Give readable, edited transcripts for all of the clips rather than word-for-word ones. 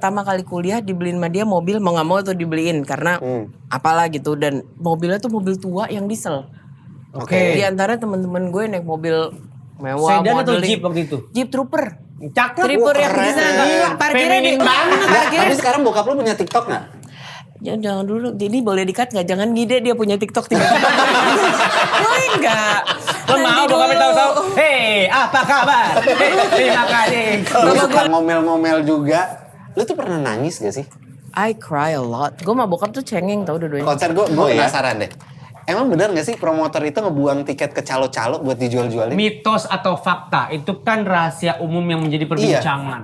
pertama kali kuliah dibeliin sama dia mobil, mau gak mau tuh dibeliin karena apalah gitu. Dan mobilnya tuh mobil tua yang diesel. Oke. Di antara temen-temen gue naik mobil mewah, Sedan atau modeling. Jeep waktu itu? Jeep Trooper. Cakep. Trooper yang keren. bisa parkirnya di Tapi sekarang bokap lu punya TikTok gak? Jangan dulu, ini boleh di-cut gak? Jangan ngide dia punya TikTok tiba-tiba. Boleh gak? Lo mau bokapnya tahu-tahu, hei apa kabar? Terima kasih. Lu suka ngomel-ngomel juga. Lu tuh pernah nangis gak sih? I cry a lot. Gue sama bokap tuh cengeng tau dua-duanya. Konser gue penasaran deh. Emang benar gak sih promotor itu ngebuang tiket ke calo-calo buat dijual-jualin? Mitos atau fakta itu kan rahasia umum yang menjadi perbincangan.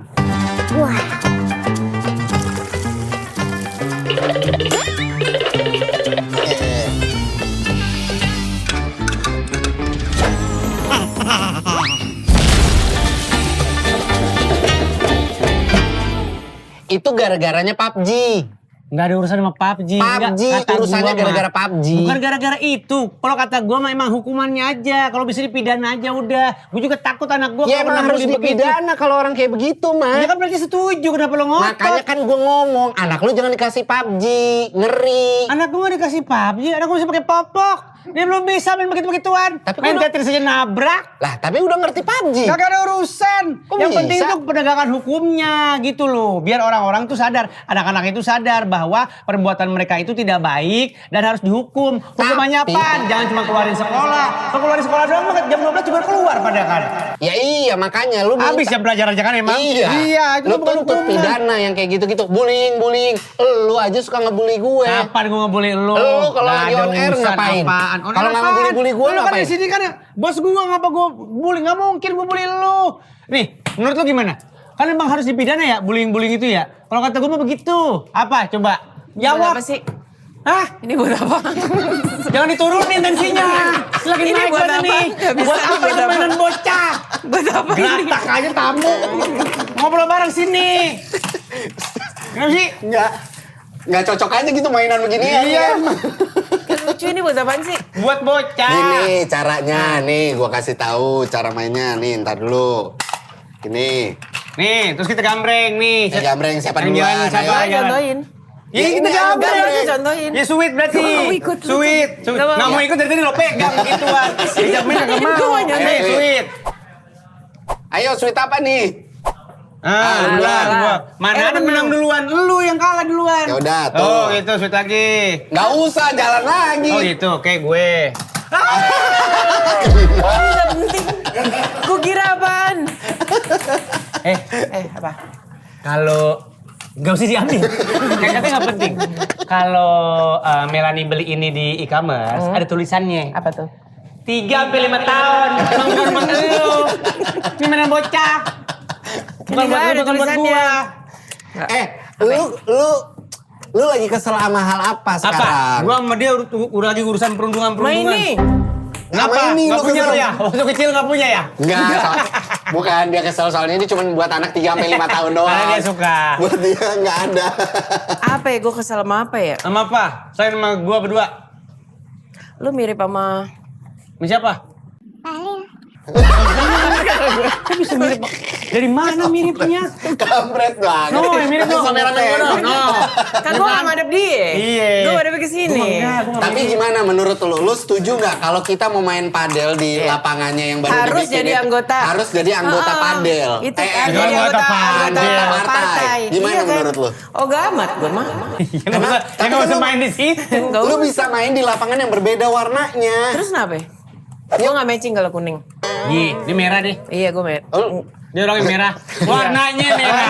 Itu gara-garanya PUBG. Nggak ada urusan sama PUBG. PUBG, Kata urusannya gua gara-gara mah, PUBG. Bukan gara-gara itu. Kalau kata gue mah emang hukumannya aja. Kalau bisa dipidana aja udah. Gue juga takut anak gue. Ya emang harus dipidana kalau orang kayak begitu, Ya mah. kan berarti setuju. Kenapa lo ngotot? Makanya kan gue ngomong, anak lu jangan dikasih PUBG, ngeri. Anak gue gak dikasih PUBG. Anak gue masih pakai popok. Dia belum bisa main begitu-begituan. Tapi main kan Tetris aja nabrak. Lah, tapi udah ngerti PUBG. Gak ada urusan. Kok Yang bisa? penting itu penegakan hukumnya gitu loh. Biar orang-orang tuh sadar. Anak-anak itu sadar bahwa perbuatan mereka itu tidak baik dan harus dihukum. Hukumannya Tapi- apa? Jangan cuma keluarin sekolah. Kalau keluarin sekolah doang mah jam 12 juga keluar pada kan. Ya iya, makanya lu Habis jam pelajaran aja kan emang. Iya, itu lu bukan tuntut hukuman. pidana yang kayak gitu-gitu. Bullying. Lu aja suka ngebully gue. Kapan gue ngebully lu? Lu kalau Nggak lagi ada on air urusan ngapain? apaan. On Kalau air nggak apaan? ngebully-bully gue Lu kan ngapain? di sini kan bos gue, ngapa gue bully? Nggak mungkin gue bully lu. Nih, menurut lu gimana? Kan emang harus dipidana ya bullying-bullying itu ya? Kalau kata gue mah begitu. Apa? Coba. Buat Jawab. apa sih? Hah? Ini buat apa? Jangan diturunin tensinya. Lagi Ini naik buat banget apa? nih. Nggak bisa, Buat apa buat apa? mainan bocah? Buat apa ini? Geratak aja tamu. Ngobrol bareng sini. Kenapa sih? Nggak cocok aja gitu mainan beginian. Iya. Kan lucu, ini buat apaan sih? Buat bocah. Gini caranya, nih gua kasih tahu cara mainnya. Nih, ntar dulu. Gini, Nih, terus kita gambreng nih. gambreng siapa Yang duluan? jalan siapa? Ayo. Jalan. Contohin. Ya, Ini kita aku gambreng. gambreng, contohin. Ya sweet berarti. Gua nggak mau ikut. Sweet. Nggak mau. Nggak mau ikut dari tadi lo pegang gituan. Diajak main nggak Gua mau. mau nyanyi. Nih, sweet. Ayo, sweet apa nih? Ah, duluan. gua. Mana ada menang duluan? Lu yang kalah duluan. Ya udah, tuh. Oh, gitu sweet lagi. Nggak usah jalan lagi. Oh, gitu. Oke, gue. Nggak penting. Gue kira apaan? Apa? Kalau nggak usah diambil, kayaknya nggak penting. Kalau Melanie beli ini di e-commerce, ada tulisannya. Apa tuh? 3-5 tahun. Bukan lu. Ini mainan bocah. Bukan Ini buat nggak lu, ada bukan buat tulisannya. gua. Lu lagi kesel sama hal apa sekarang? Apa? Gua sama dia udah lagi urusan perundungan. Main nih. Ngapa? ini Nggak lu punya kesel? lu ya? Waktu kecil nggak punya ya? Enggak, bukan dia kesel soalnya ini cuma buat anak 3-5 tahun doang. Karena dia suka. Buat dia nggak ada. Apa ya? Gue kesel sama apa ya? Sama apa? Selain sama gua berdua. Lu mirip sama... Sama siapa? Kok bisa mirip? Dari mana miripnya? Kampret banget. No, yang mirip no. Kameramen gua dong. No. Kan gue gak ngadep dia. Iya. Gue ngadep ke sini. Tapi gimana menurut lu setuju nggak kalau kita mau main padel di lapangannya yang baru Harus dibikin jadi itu? anggota. Harus jadi anggota padel. Itu Eh, kan jadi jadi anggota anggota partai. partai. Gimana Iya kan? menurut lu? Oh gak amat gue mah. Nggak usah main di situ. Nggak Lu usah. bisa main di lapangan yang berbeda warnanya. Terus kenapa ya? Gue gak matching kalau kuning. Ini merah deh. Iya gue match. Oh, Dia orangnya merah. Warnanya merah.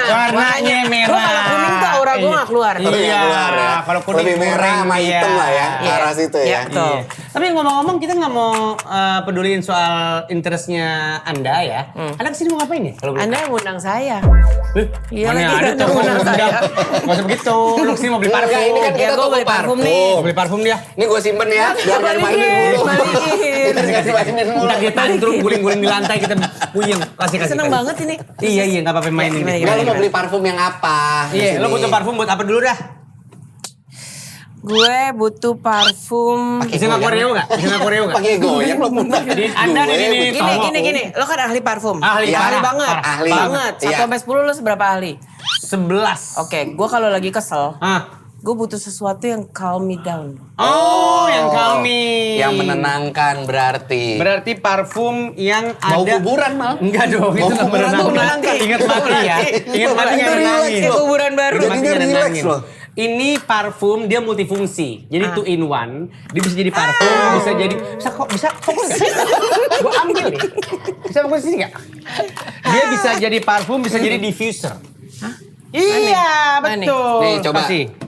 Warnanya merah. Gue kalau kuning tuh aura gue gak keluar. Iya, Iya, keluar ya. kalau kuning lebih merah sama iya. hitam lah ya, ke Iya. arah situ ya. Iya, betul. Iya. Tapi ngomong-ngomong kita nggak mau peduliin soal interestnya Anda ya. Anda kesini mau ngapain ya? Kalau boleh? Anda yang ngundang saya. Iya Mana lagi, ada Anda cowok ngundang ngundang. saya. Nggak usah begitu. Lu kesini mau beli Enggak, parfum. ini kan Ya, kita gua toko beli parfum nih. Mau beli parfum dia. Ini gue simpen ya, biar nggak dimainin mulu. Balikin. Nggak dimainin mulu. Ntar dia tantrum guling-guling di lantai kita puyeng. Kasih. Seneng banget ini. Iya nggak apa-apa main ini. Gimana, Enggak, lu mau beli parfum yang apa? di Iya, lo sini? butuh parfum buat apa dulu dah? Gue butuh parfum. Bisa nggak koreo nggak? Bisa nggak koreo nggak? Pakai goyang lo muntah. Anda di sini. Gini. Lo kan ahli parfum. Ahli, ahli parah, banget. parah. Ahli. Banget. 1 Iya. sampai 10 lo seberapa ahli? 11. Oke, gue kalau lagi kesel, Ah. gue butuh sesuatu yang calm me down. Oh, yang calming. Yang menenangkan berarti. Berarti parfum yang Bau ada. kuburan mal. Enggak dong, itu nggak kuburan tuh menenangkan. menenangkan. Ingat mati ya. Ingat mati Itu nggak relax nenangin. loh. Kuburan baru. Jadinya Matinya relax nenangin. loh. Ini parfum dia multifungsi. Jadi 2 in 1. Dia bisa jadi parfum, bisa jadi bisa fokus enggak? Gua ambil nih. Bisa fokus sini enggak? Dia bisa jadi parfum, bisa jadi diffuser. Iya, Mana nih? betul. Nih, coba.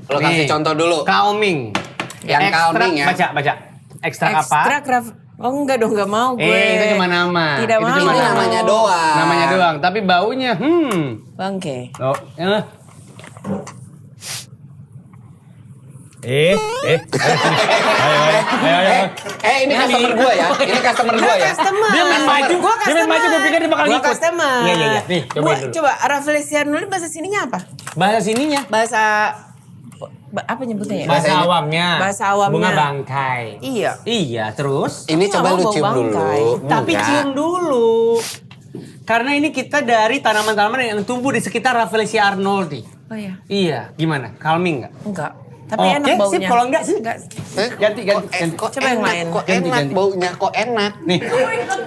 Lo kasih Nih. contoh dulu. Calming. Yang calming ya. Baca. Ekstrak apa? Ekstrak Oh enggak dong, enggak mau gue. Itu cuma nama. Tidak Itu mau. cuma Ini namanya doang. Namanya doang, tapi baunya Bangke. Oh, ayo. Ini customer gue ya. Ini customer gue ya. Customer. Dia main maju, Gua dia main maju, gue pikir dia bakal Gua ngikut. customer. Iya. Nih, cobain dulu. Coba Rafflesian dulu bahasa sininya apa? Bahasa sininya. Bahasa apa nyebutnya ya? Bahasa awamnya. Bahasa awamnya. Bunga bangkai. Iya. Iya, terus. Ini Aku coba nggak lu mau cium bau dulu. bangkai. Tapi Enggak. cium dulu. Karena ini kita dari tanaman-tanaman yang tumbuh di sekitar Rafflesia arnoldii. Oh iya. Iya, gimana? Calming nggak? Enggak. Tapi Oke, enak baunya. sip, kalau enggak sih. Enggak. Ganti. Kok Coba yang enak, lain. Kok Ganti, enak ganti. baunya, kok enak. Nih,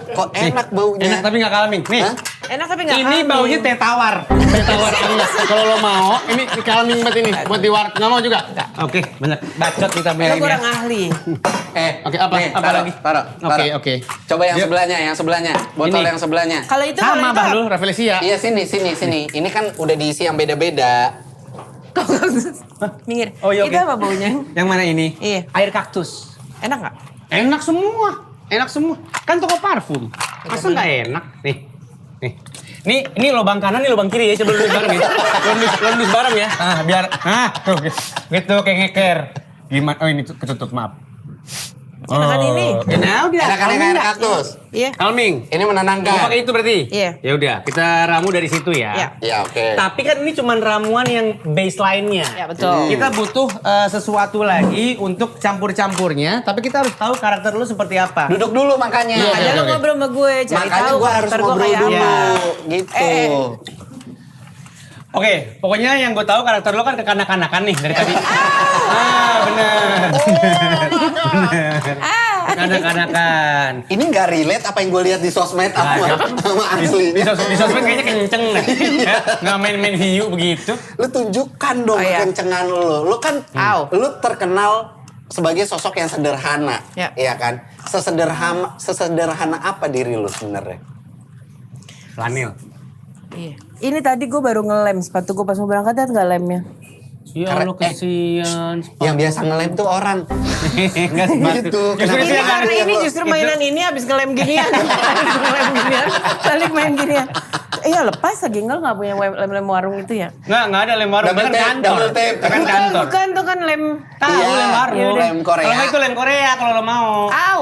Kok enak baunya. enak tapi nggak calming. Nih, Hah? Enak tapi enggak ini baunya teh tawar. Teh tawar anget. Kalau lo mau, ini calming banget ini. Buat di warung. Nggak mau juga? Oke, banyak. Bacot kita Lo belain ya. kurang ahli. Oke, apa taruh, lagi? Taruh. Oke. Coba yang Dia- sebelahnya. Botol Ini. yang sebelahnya. Kalau itu Sama kalau bah itu lu, Rafflesia. Iya sini. Ini kan udah diisi yang beda-beda. minggir. Oh, iya, Itu oke. apa baunya? Yang mana ini? Iya. Air kaktus. Enak enggak? Enak semua. Kan toko parfum. Masa nggak enak? Nih lubang kanan, nih lubang kiri ya. Coba lulus bareng ya. Lulus bareng ya. Biar. Tuh. Gitu kayak ngeker. Gimana? Oh ini ketutup, maaf. Enakan ini. Nah, udah. Enakan yang air kaktus. Iya. Calming. Ini Mau menenangkan. pakai itu berarti? Iya. Ya udah, kita ramu dari situ ya. Iya. Iya, oke. Tapi kan ini cuma ramuan yang baseline-nya. Ya, betul. Kita butuh sesuatu lagi untuk campur-campurnya, tapi kita harus tahu karakter lu seperti apa. Duduk dulu makanya. Iya, Makanya lo oke. ngobrol sama gue, cari Makanya tahu gue harus karakter gue ngobrol kayak dulu. apa. Gitu. Oke, pokoknya yang gue tahu karakter lo kan kekanak-kanakan nih dari tadi. Bener. Kekanak-kanakan. Ini nggak relate apa yang gue lihat di sosmed sama asli. Di sosmed kayaknya kenceng deh. Ya, nggak main-main hiu begitu. Lu tunjukkan dong Oh, iya. kencengan lu. Lu kan lu terkenal sebagai sosok yang sederhana. Ya. Iya kan? Sesederhana apa diri lu sebenarnya? Flanel. Iya. Ini tadi gue baru ngelem sepatu gue pas mau berangkat dan nggak lemnya. Ya lo kesian. Yang biasa ngelem tuh orang. Enggak sepatu. Gitu. Justru Kenapa itu yang Karena Iya, ini lo- justru mainan ini habis ngelem ginian. Habis ngelem ginian, balik main ginian. Iya lepas lagi enggak nggak punya lem-lem warung itu ya? Nggak ada lem warung. Double Kan tape, kantor. double tape. Kan kantor. Bukan tuh kan lem. Tahu Iya, lem warung. yaudah. Lem Korea. Kalau nggak itu lem Korea kalau lo mau. Au.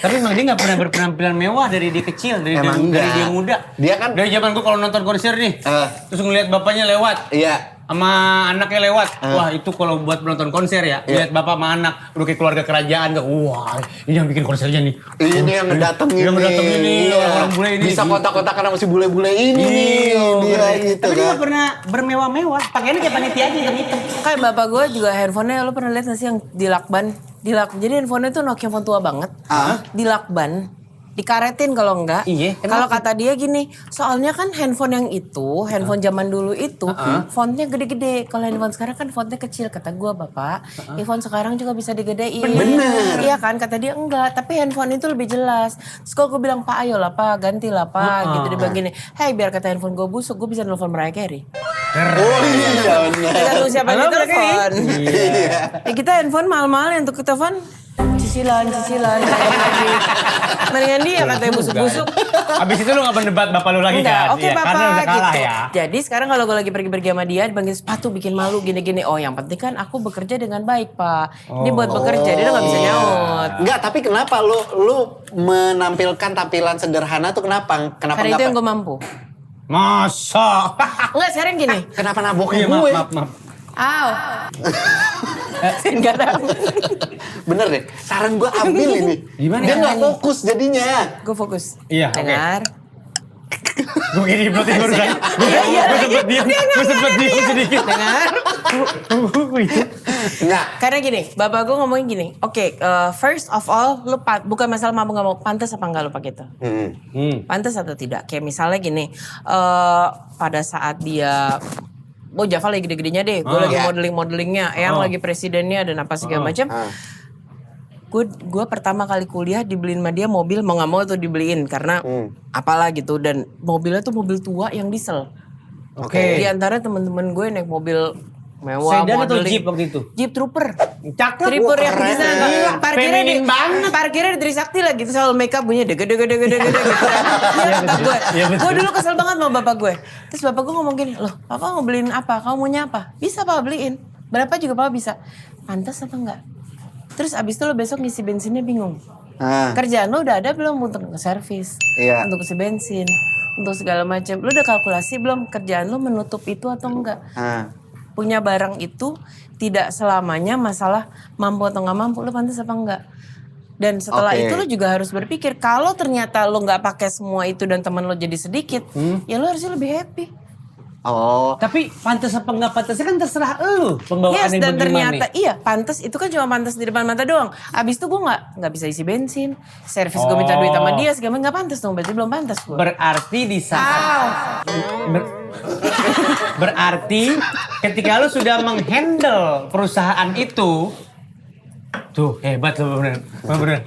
Tapi emang dia nggak pernah berpenampilan mewah dari dia kecil, dari Emang dari enggak. dia muda. Dia kan- dari zaman gua kalau nonton konser nih, terus ngeliat bapaknya lewat, Iya. sama anaknya lewat. Wah itu kalau buat penonton konser ya, lihat bapak sama anak udah kayak keluarga kerajaan tuh. Wah ini yang bikin konsernya nih. Ini yang ngedatengin Yang ngedatengin nih, Iya. orang-orang bule ini. Bisa kotak-kotak karena masih bule-bule ini nih. Dia gitu Tapi dia kan. nggak pernah bermewah-mewah. Pakaiannya kayak panitia aja gitu. Kayak bapak gue juga handphonenya lo pernah lihat nggak sih yang dilakban? Jadi handphonenya tuh Nokia phone tua banget. Dilakban. Dikaretin kalau enggak. Iya, Kalau kata dia gini, soalnya kan handphone yang itu, handphone zaman dulu itu, fontnya gede-gede. Kalau handphone sekarang kan fontnya kecil. Kata gua bapak, handphone sekarang juga bisa digedein. Bener. Iya kan? Kata dia enggak. Tapi handphone itu lebih jelas. Terus kalau gue bilang, Pak ayolah Pak, gantilah Pak. Gitu dia bilang gini, hey biar kata handphone gue busuk, gue bisa nelfon Mariah Carey. Oh iya benar. Tergantung siapa yang Halo, ditelepon. Iya. Ya kita handphone mahal-mahal yang untuk telepon cicilan lagi. Mendingan dia katanya busuk-busuk. Abis itu lu nggak berdebat bapak lu lagi Enggak, kan? oke Iya, bapak karena udah kalah gitu. ya. Jadi sekarang kalau gue lagi pergi-pergi sama dia, dipanggil sepatu bikin malu gini-gini. Oh yang penting kan aku bekerja dengan baik Pak. Ini buat bekerja, dia udah gak bisa nyaut. Enggak, tapi kenapa lu menampilkan tampilan sederhana tuh kenapa? Kenapa Karena itu yang enggak? gue mampu. Masa? Enggak sekarang gini. Kenapa nabok Iya, gue? maaf. Aw. Enggak tahu. Bener deh, saran gue ambil ini. Gimana Dia ya? nggak fokus jadinya. Gue fokus. Iya, oke. Dengar. Gue gini hipnotis baru kan. Gue sempet diam sedikit. Dengar? Enggak. Karena gini, bapak gue ngomongin gini. Oke, first of all, lu bukan masalah mampu nggak mau, pantas apa enggak lu pakai itu? Pantas atau tidak? Kayak misalnya gini, pada saat dia Java lagi gede-gedenya deh, gue lagi modeling-modelingnya, yang lagi presidennya dan apa segala macam. Gue pertama kali kuliah dibeliin sama dia mobil, mau nggak mau tuh dibeliin karena apalah gitu, dan mobilnya tuh mobil tua yang diesel. Oke. Di antara teman-teman gue naik mobil mewah, Sedan atau modeling. Jeep waktu itu? Jeep Trooper. Cakep. Trooper yang keren. bisa parkirnya Feminin banget. Parkirnya di Trisakti lah gitu, selalu make up bunyinya dege gitu. Iya kata gue. Gue dulu kesel banget sama bapak gue. Terus bapak gue ngomong gini, "Loh, papa mau beliin apa? Kamu maunya apa?" "Bisa papa beliin." "Berapa juga papa bisa." "Pantas apa enggak?" Terus abis itu lo besok ngisi bensinnya bingung. Kerjaan lo udah ada belum untuk nge-servis? Iya. Untuk isi bensin, untuk segala macam. Lo udah kalkulasi belum kerjaan lo menutup itu atau enggak? Punya barang itu tidak selamanya masalah mampu atau nggak mampu, lo pantas apa enggak. Dan setelah itu lo juga harus berpikir, kalau ternyata lo nggak pakai semua itu dan teman lo jadi sedikit, ya lo harusnya lebih happy. Oh. Tapi pantas apa enggak pantasnya kan terserah lu pembawaannya Yes, dan bagaimana. ternyata iya pantas itu kan cuma pantas di depan mata doang. Abis itu gue nggak bisa isi bensin, servis gue minta duit sama dia, segala nggak pantas dong, berarti belum pantas gue. Berarti di saat berarti ketika lu sudah menghandle perusahaan itu, tuh hebat lu bener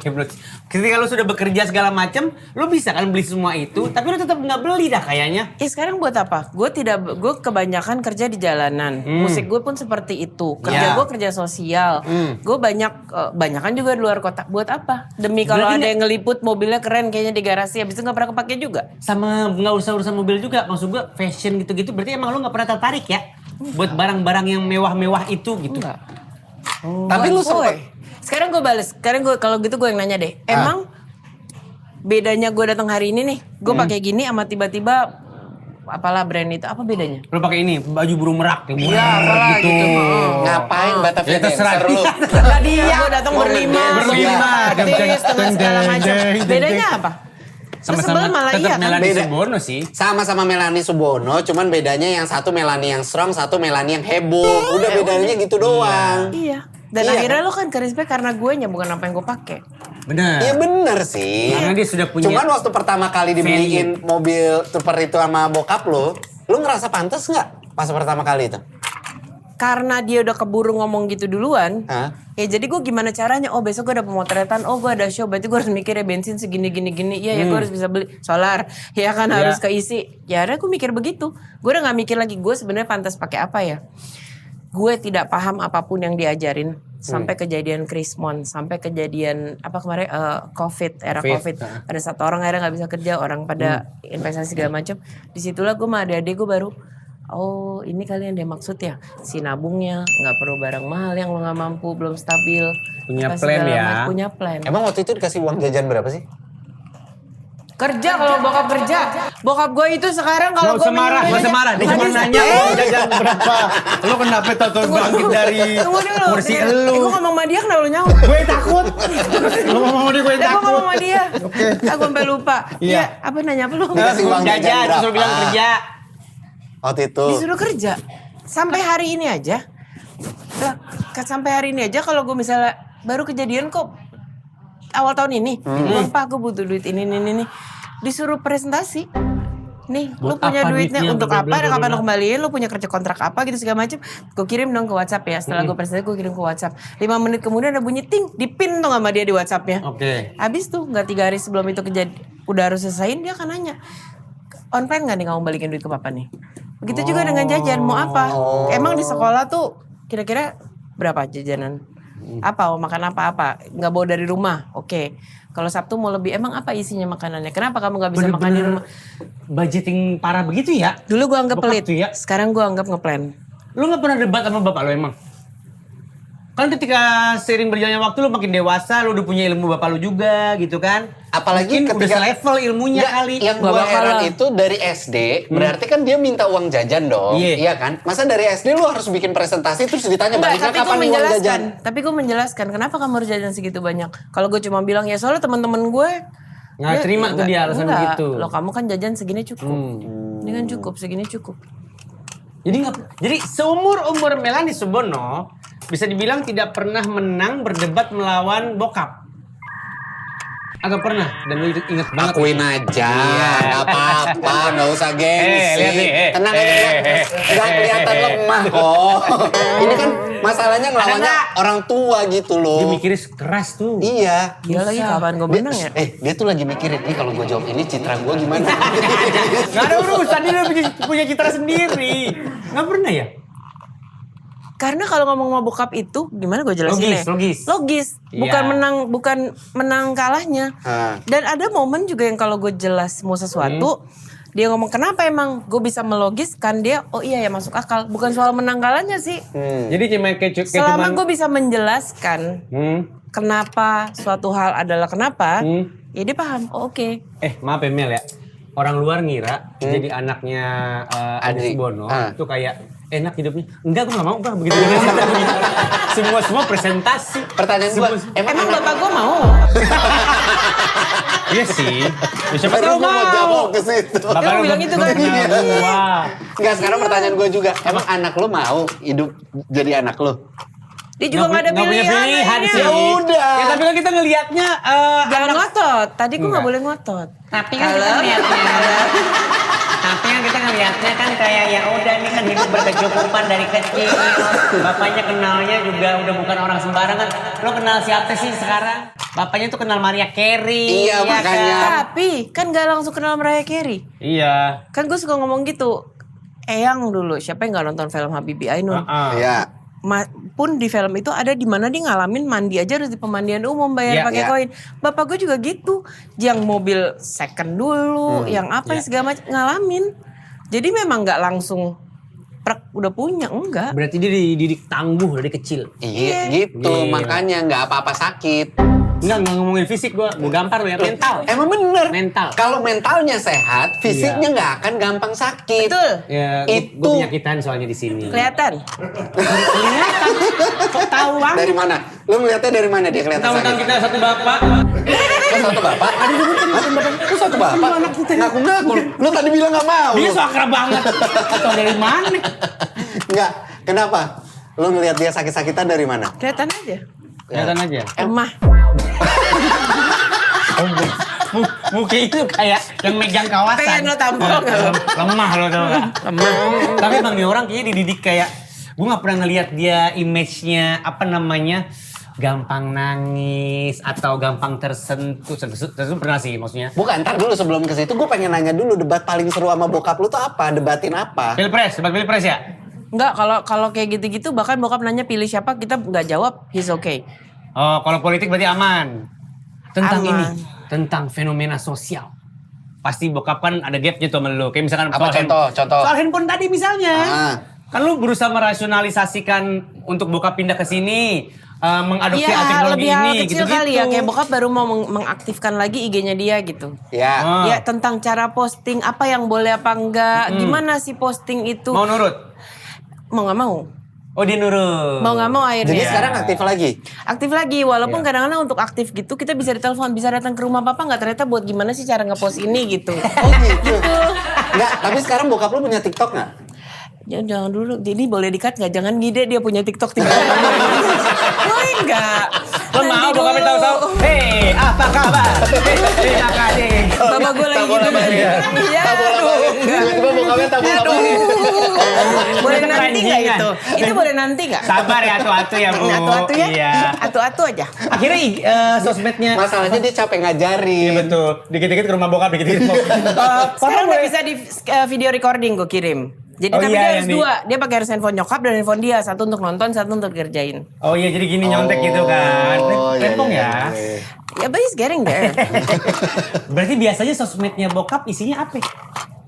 hebat. Ketika lu sudah bekerja segala macam, lu bisa kan beli semua itu, tapi lu tetap nggak beli dah kayaknya. Sekarang buat apa? Gue kebanyakan kerja di jalanan. Musik gue pun seperti itu. Kerja gue kerja sosial. Gue banyakan juga di luar kota. Buat apa? Demi kalau Berarti ada yang ngeliput mobilnya keren kayaknya di garasi, habis itu nggak pernah kepake juga. Sama nggak usah urusan mobil juga, maksud gua fashion gitu-gitu. Berarti emang lu nggak pernah tertarik ya buat barang-barang yang mewah-mewah itu gitu. Enggak. Tapi lu Buat sempet gue. Sekarang gue bales. Sekarang gue kalau gitu gue yang nanya deh. Emang bedanya gue datang hari ini nih, gue pakai gini sama tiba-tiba apalah brand itu, apa bedanya? Lu pakai ini baju burung merak yang Iya, apalah gitu. ngapain Batavia Ya, terserah Dancer lu? Lah dia gue datang berlima, Berlima. artis dengan segala macam. Bedanya apa? sama-sama Sebel malah tetap iya kan? Melanie Beda. Subono sih. Sama-sama Melanie Subono, cuman bedanya yang satu Melanie yang strong, satu Melanie yang heboh. Udah bedanya gitu doang. Iya. Dan Iya, akhirnya lo kan ke respect karena gue nya, bukan apa yang gue pakai. Bener. Iya bener sih. Karena dia sudah punya Cuman waktu pertama kali dibeliin mobil Trooper itu sama bokap lu ngerasa pantas nggak pas pertama kali itu? Karena dia udah keburu ngomong gitu duluan. Hah? Ya jadi gue gimana caranya? Oh besok gue ada pemotretan, oh gue ada show, berarti gue harus mikir ya bensin segini gini. Iya ya gue harus bisa beli solar. Ya kan harus keisi. Ya akhirnya gue mikir begitu. Gue udah gak mikir lagi gue sebenarnya pantas pakai apa ya. Gue tidak paham apapun yang diajarin sampai kejadian Krismon, sampai kejadian apa kemarin era COVID. Ada satu orang akhirnya nggak bisa kerja, orang pada investasi segala macam. Disitulah gue sama adik-adik gue baru, oh ini kalian dia maksud ya, si nabungnya nggak perlu barang mahal yang lo nggak mampu, belum stabil. Punya apa plan segala ya. macam, punya plan. Emang waktu itu dikasih uang jajan berapa sih? Kerja kalau bokap kerja. Bokap gue itu sekarang kalau gue Gak usah marah. Dia cuma nanya jajan berapa. Lu kenapa tau bangkit dari Tunggu dulu. kursi Gue lu. ngomong sama dia kenapa lu nyaut? Gue takut. Lu ngomong sama dia gue Gue takut. ngomong sama dia. Aku sampai lupa. Iya. Iya. Apa nanya apa lu? Dikasih uang jajan Jajan, berapa? terus lu bilang kerja. Waktu itu. Disuruh kerja. Sampai hari ini aja. Lah, sampai hari ini aja kalau gue misalnya baru kejadian kok awal tahun ini. Bang Pak, gue butuh duit ini. Disuruh presentasi. Nih, lu Buat punya apa duitnya duitnya, untuk bla, apa, bla, dan bla, kapan bla. lu kembaliin, lu punya kerja kontrak apa gitu segala macam. Gue kirim dong ke WhatsApp ya. Setelah gue presentasi gue kirim ke WhatsApp. 5 menit kemudian ada bunyi ting, dipin tuh sama dia di WhatsAppnya. Oke. Habis tuh nggak 3 hari sebelum itu udah harus selesaiin, dia akan nanya, on plan nggak nih kamu balikin duit ke papa nih? Begitu juga dengan jajan, mau apa? Emang di sekolah tuh kira-kira berapa jajanan? Apa mau makan apa? Nggak bawa dari rumah, oke. Kalau Sabtu mau lebih, emang apa isinya makanannya? Kenapa kamu nggak bisa makan di rumah? Budgeting parah begitu ya? Dulu gue anggap Bokap pelit, tuh ya. sekarang gue anggap ngeplan. Lu gak pernah debat sama bapak lu emang? Kan ketika seiring berjalannya waktu lu makin dewasa, lu udah punya ilmu bapak lu juga gitu kan? Apalagi Mungkin ketika udah selevel ilmunya Nggak, kali. Yang Nggak gua bakal heran lah. itu dari SD, berarti kan dia minta uang jajan dong. Iya. Iya kan? Masa dari SD lu harus bikin presentasi terus ditanya Enggak, baliknya kapan nih uang jajan? Tapi gue menjelaskan kenapa kamu harus jajan segitu banyak. Kalau gue cuma bilang ya soalnya teman-teman gue Nggak terima tuh dia alasan enggak. begitu. Loh kamu kan jajan segini cukup. Ini kan cukup, segini cukup. Jadi seumur Melanie Subono bisa dibilang tidak pernah menang berdebat melawan bokap. Agak pernah dan lu inget banget. Akuin aja, nggak apa-apa, nggak usah gengsi. lihat nih, Tenang aja, nggak kelihatan lemah kok. Ini kan masalahnya ngelawannya orang tua gitu Dia loh. mikirnya keras tuh. Iya. Gila lagi kapan gue menang ya? Dia tuh lagi mikirin nih kalau gue jawab ini citra gue gimana. Gak ada urusan, dia udah punya citra sendiri. Gak pernah ya? Karena kalau ngomong sama bokap itu gimana gue jelasin Logis. Bukan Iya. menang kalahnya. Dan ada momen juga yang kalau gue jelas mau sesuatu, dia ngomong kenapa emang gue bisa melogiskan, dia oh iya ya masuk akal. Bukan soal menang kalahnya sih. Jadi cuma kayak Selama gue bisa menjelaskan kenapa suatu hal adalah kenapa, ya dia paham. Oh, oke. Maaf ya Mel ya. Orang luar ngira jadi anaknya Adri. Subono itu kayak enak hidupnya. Enggak, gue gak mau bang begitu. Semua presentasi. Pertanyaan gue, Emang bapak gue mau? Iya sih. Ya, siapa Baru tahu gue mau jawab mau. ke situ. Dia mau bilang gitu kan? Wah. Enggak, sekarang pertanyaan gue juga, emang anak lo mau hidup jadi anak lo? Dia juga gak ada Nggak punya pilihan. pilihan akhirnya. sih. Ya udah. Ya tapi kan kita ngelihatnya Jangan ngotot. Tadi gue gak boleh ngotot. Tapi kan kita ngelihatnya kan kayak ya udah nih kan hidup berkecukupan dari kecil. Bapaknya kenalnya juga udah bukan orang sembarangan. Lo kenal siapa sih sekarang? Bapaknya tuh kenal Mariah Carey. Iya, ya makanya. kan? Tapi kan gak langsung kenal Mariah Carey. Iya. Kan gue suka ngomong gitu. Eyang dulu, siapa yang gak nonton film Habibie Ainun? Iya. Pun di film itu ada di mana dia ngalamin mandi aja harus di pemandian umum bayar Iya, pakai iya. koin. Bapak gue juga gitu, yang mobil second dulu, yang apa segala macam ngalamin. Jadi memang nggak langsung udah punya, enggak. Berarti dia dididik tangguh dari kecil. Iya gitu, Iya. makanya nggak apa-apa sakit. Enggak ngomongin fisik gue gampar lo ya, mental. Emang bener. Mental. Kalau mentalnya sehat, fisiknya nggak akan gampang sakit. Betul. Ya, gue Itu penyakitan soalnya di sini. Kelihatan. Kelihatan. Kok tahu banget? dari mana? Lu melihatnya dari mana dia kelihatan Tahu-tahu sakit? kita satu bapak. Lu satu bapak? Lu satu bapak? Ngaku-ngaku. Lu tadi bilang nggak mau. Dia so akrab banget. Tahu dari mana? Nggak. Kenapa? Lu ngelihat dia sakit-sakitan dari mana? Kelihatan aja. Kelihatan aja. Lemah. Mungkin itu kayak yang megang kawasan. Pengen lo tampol nggak lo? Lemah lo tau gak? Lemah. Tapi emang nih orang kayaknya dididik kayak, gue gak pernah ngelihat dia image-nya apa namanya, gampang nangis atau gampang tersentuh pernah sih maksudnya. Bukan, ntar dulu sebelum ke situ gue pengen nanya dulu debat paling seru sama bokap lu tuh apa? Debatin apa? Debat pilpres ya? Enggak, kalau kayak gitu-gitu bahkan bokap nanya pilih siapa kita nggak jawab, he's okay. Oh, kalau politik berarti aman. Tentang Aman. ini, tentang fenomena sosial. Pasti bokap kan ada gapnya tuh sama lu. Kayak misalkan Apa contoh? soal handphone tadi misalnya. Ah. Kan lu berusaha merasionalisasikan untuk bokap pindah ke sini, mengadopsi teknologi lebih hal ini, kecil gitu-gitu. kali ya. Kayak bokap baru mau mengaktifkan lagi IG-nya dia gitu. Ya. Ya tentang cara posting, apa yang boleh apa enggak, gimana sih posting itu. Mau nurut? Mau nggak mau. Oh dia nurut. Mau nggak mau akhirnya. Jadi sekarang aktif lagi? Aktif lagi, walaupun kadang-kadang untuk aktif gitu kita bisa ditelepon, bisa datang ke rumah papa nggak ternyata buat gimana sih cara ngepost ini gitu. Oh gitu? Nggak, tapi sekarang bokap lu punya TikTok nggak? Jangan dulu, ini boleh di-cut nggak? Jangan ngide dia punya TikTok tinggal. Boleh nggak? Lo mau bokapnya tahu-tahu? Hei, apa kabar? Terima kasih. Bapak gue lagi gitu kan. Iya, aduh, enggak. Tiba-tiba bokapnya tahu apa? Boleh Itu nanti nggak keranjingan. itu? Itu boleh nanti nggak? Sabar ya atu-atu ya bu. Atu-atu ya? Iya. Atu-atu aja. Akhirnya sosmednya. Masalahnya dia capek ngajarin. Iya betul. Dikit-dikit ke rumah bokap, dikit-dikit mau. Sekarang udah bisa di video recording gue kirim. Jadi Oh tapi iya, dia yang harus di- dua. Dia pakai harus handphone nyokap dan handphone dia. Satu untuk nonton, satu untuk kerjain. Oh iya jadi gini nyontek gitu kan. iya, Rempong iya, ya. iya. Ya but he's getting there. Berarti biasanya sosmednya bokap isinya apa?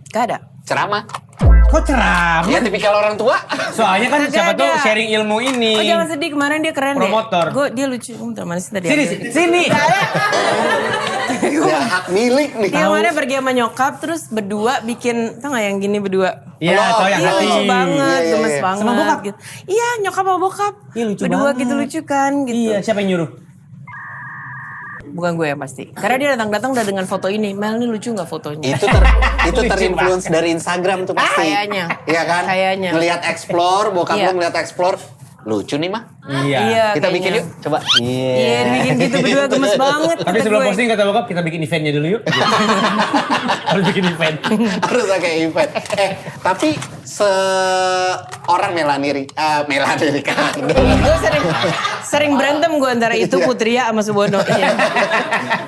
Gak ada. Ceramah. Kok ceramah? Ya tipikal orang tua. Soalnya kan Kagak siapa tuh ada. sharing ilmu ini. Oh jangan sedih, kemarin dia keren Promotor. deh. Dia lucu. Bentar, mana sih tadi? Sini, sini. Ya hak milik nih. Dia kemarin pergi sama nyokap terus berdua bikin, tau gak yang gini berdua? Iya, Oh, tau yang Iya hati. lucu banget, Iya, gemes iya. banget. Sama bokap? Gitu. Iya nyokap sama bokap. Iya, lucu berdua banget. gitu lucu kan gitu. Iya, siapa yang nyuruh? bukan gue yang pasti. Karena dia datang udah dengan foto ini. Mel ini lucu nggak fotonya? Itu terinfluence dari Instagram tuh pasti. Kayaknya. Iya kan? Kayaknya. Ngelihat explore, bokap Iya. lo ngeliat explore, lucu nih mah. Iya. Kita bikin kayaknya. yuk, coba. Iya, dibikin gitu berdua gemes banget. Tapi kata sebelum gue. posting kata bokap kita bikin eventnya dulu yuk. Harus bikin event. Harus pakai event. Tapi seorang Melanie Rika. Gue sering berantem gue antara itu Putria sama Subono. Iya.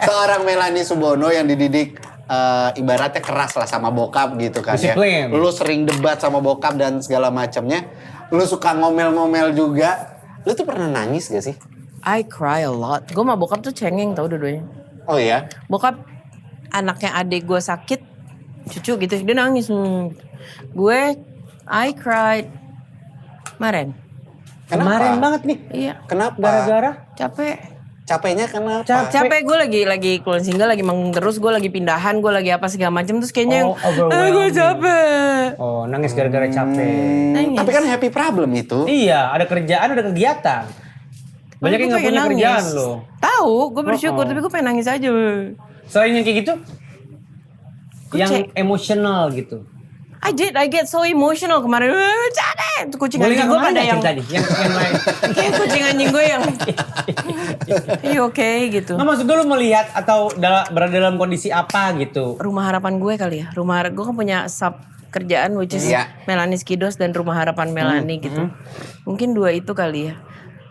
Seorang Melanie Subono yang dididik ibaratnya keras lah sama bokap gitu kan Disiplin. ya. Lu sering debat sama bokap dan segala macamnya. Lu suka ngomel-ngomel juga. Lu tuh pernah nangis gak sih? I cry a lot. Gue sama bokap tuh cengeng tau dua-duanya. Oh iya? Bokap anaknya adik gue sakit, cucu gitu, dia nangis. Gue, I cried. Kemarin. Kemarin banget nih. Iya. Kenapa? Gara-gara Capek. Capeknya kenapa? Capek gue lagi keluar singgah, lagi manggung terus, gue lagi pindahan, gue lagi apa segala macam terus kayaknya Oh, overwhelming. gue capek. Oh, nangis gara-gara capek. Nangis. Tapi kan happy problem itu. Iya, ada kerjaan, ada kegiatan. Banyak yang nggak punya kerjaan loh. Tahu, gue bersyukur tapi gue pengen nangis aja. Selain yang kayak gitu, yang cek. emosional gitu. I get so emotional kemarin. Capek. Tuh kucing Boleh anjing nggak gue kemarin pada nggak yang cerita nih? Yang lain. kayak kucing anjing gue yang oke gitu. Nggak, maksud gue lu melihat atau berada dalam kondisi apa gitu? Rumah harapan gue kali ya. Gue kan punya sub kerjaan which is Iya. Melanie Skidos dan Rumah Harapan Melanie gitu. Mungkin dua itu kali ya.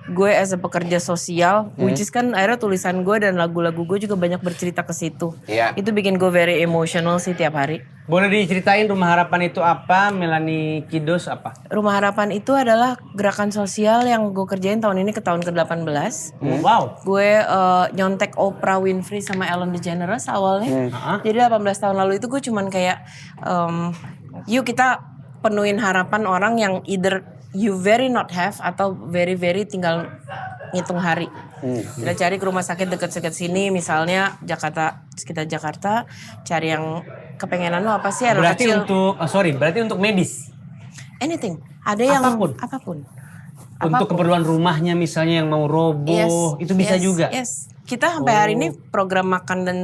Gue as a pekerja sosial, which is kan akhirnya tulisan gue dan lagu-lagu gue juga banyak bercerita ke situ. Iya. Itu bikin gue very emotional sih tiap hari. Boleh diceritain Rumah Harapan itu apa? Melanie Kidos apa? Rumah Harapan itu adalah gerakan sosial yang gue kerjain tahun ini ke tahun ke-18. Wow. Gue nyontek Oprah Winfrey sama Ellen DeGeneres awalnya. Jadi 18 tahun lalu itu gue cuman kayak yuk kita penuhin harapan orang yang either you very not have atau very tinggal ngitung hari. Kita cari ke rumah sakit deket-deket sini misalnya sekitar Jakarta, cari yang kepengenan lo apa sih anak Berarti kecil. berarti untuk medis. Anything. Ada yang apapun. Untuk keperluan rumahnya misalnya yang mau roboh, itu bisa juga. Yes. Kita sampai hari ini program makan dan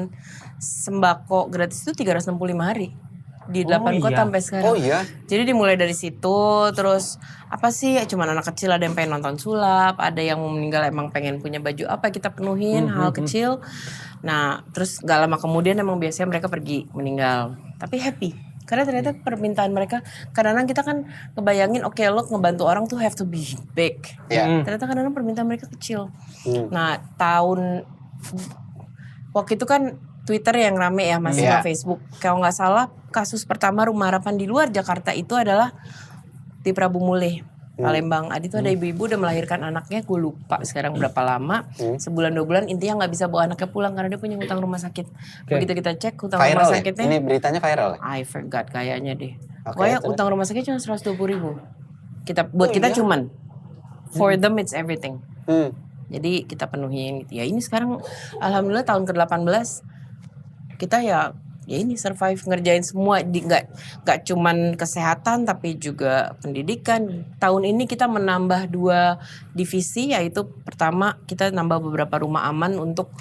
sembako gratis itu 365 hari. Di 8 kota sampai sekarang. Oh iya. Jadi dimulai dari situ, terus apa sih? Cuman anak kecil ada yang pengen nonton sulap, ada yang mau meninggal emang pengen punya baju apa kita penuhin hal kecil. Nah, terus gak lama kemudian emang biasanya mereka pergi meninggal, tapi happy. Karena ternyata permintaan mereka, kadang-kadang kita kan ngebayangin oke, lo ngebantu orang tuh have to be big. Iya. Ternyata kadang-kadang permintaan mereka kecil. Nah, waktu itu kan Twitter yang rame ya, masih Iya. Facebook. Kalau nggak salah kasus pertama Rumah Harapan di luar Jakarta itu adalah di Prabu Mule, Palembang. Itu ada ibu-ibu udah melahirkan anaknya, gue lupa sekarang berapa lama. Sebulan 2 bulan intinya nggak bisa bawa anaknya pulang karena dia punya hutang rumah sakit. Begitu kita cek hutang rumah Viral ya? sakitnya, Ini beritanya viral ya? I forgot kayaknya deh. Oke, Pokoknya terus? utang rumah sakit cuma 120.000. Buat kita cuman. For them it's everything. Jadi kita penuhin gitu. Ya ini sekarang alhamdulillah tahun ke-18 kita ya ini survive ngerjain semua nggak cuman kesehatan tapi juga pendidikan. Tahun ini kita menambah 2 divisi, yaitu pertama kita nambah beberapa rumah aman untuk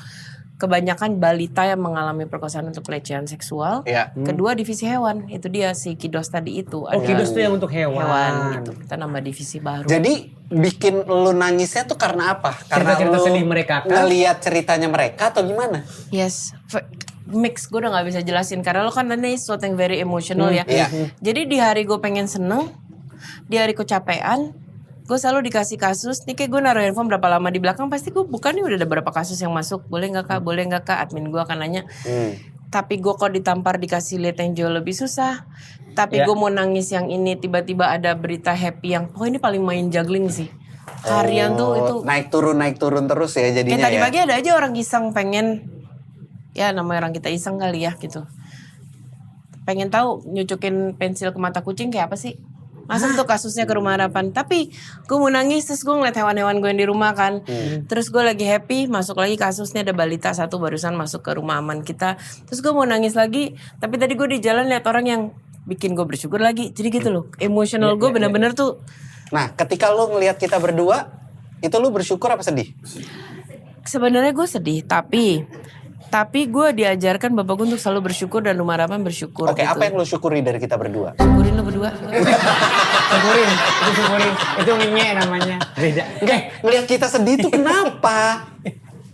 kebanyakan balita yang mengalami perkosaan untuk pelecehan seksual. Iya. Kedua divisi hewan, itu dia si Kidos tadi itu. Oh, Kidos tuh yang untuk hewan gitu. Kita nambah divisi baru. Jadi bikin lu nangisnya tuh karena apa? Karena Cerita-cerita lu sedih mereka kan? ngeliat ceritanya mereka atau gimana? Yes, mix, gue udah gak bisa jelasin karena lo kan ini sesuatu yang very emotional ya. Iya. Jadi di hari gue pengen seneng, di hari kecapean, gue selalu dikasih kasus. Nih kayak gue naruh handphone berapa lama di belakang, pasti gue buka nih udah ada berapa kasus yang masuk. Boleh nggak kak? Boleh nggak kak? Admin gue akan nanya. Tapi gue kok ditampar dikasih lihat yang jauh lebih susah. Tapi gue mau nangis yang ini tiba-tiba ada berita happy yang, oh ini paling main juggling sih. Harian tuh itu. naik turun terus ya jadinya Kayak tadi ya. pagi ada aja orang iseng pengen, ya namanya orang kita iseng kali ya gitu. Pengen tahu nyucukin pensil ke mata kucing kayak apa sih? Masa tuh kasusnya ke Rumah Harapan. Tapi gue mau nangis terus gue ngeliat hewan-hewan gue yang di rumah kan. Terus gue lagi happy, masuk lagi kasusnya ada balita satu barusan masuk ke rumah aman kita. Terus gue mau nangis lagi, tapi tadi gue di jalan lihat orang yang bikin gue bersyukur lagi. Jadi gitu loh, emosional gue bener-bener tuh. Nah, ketika lu ngelihat kita berdua, itu lu bersyukur apa sedih? Sebenarnya gue sedih, tapi gue diajarkan bapak gue untuk selalu bersyukur dan rumah harapan bersyukur. Oke, gitu. apa yang lu syukuri dari kita berdua? Syukurin lo berdua. Syukurin. Itu ngenye namanya. Beda. Enggak, ngeliat kita sedih tuh kenapa?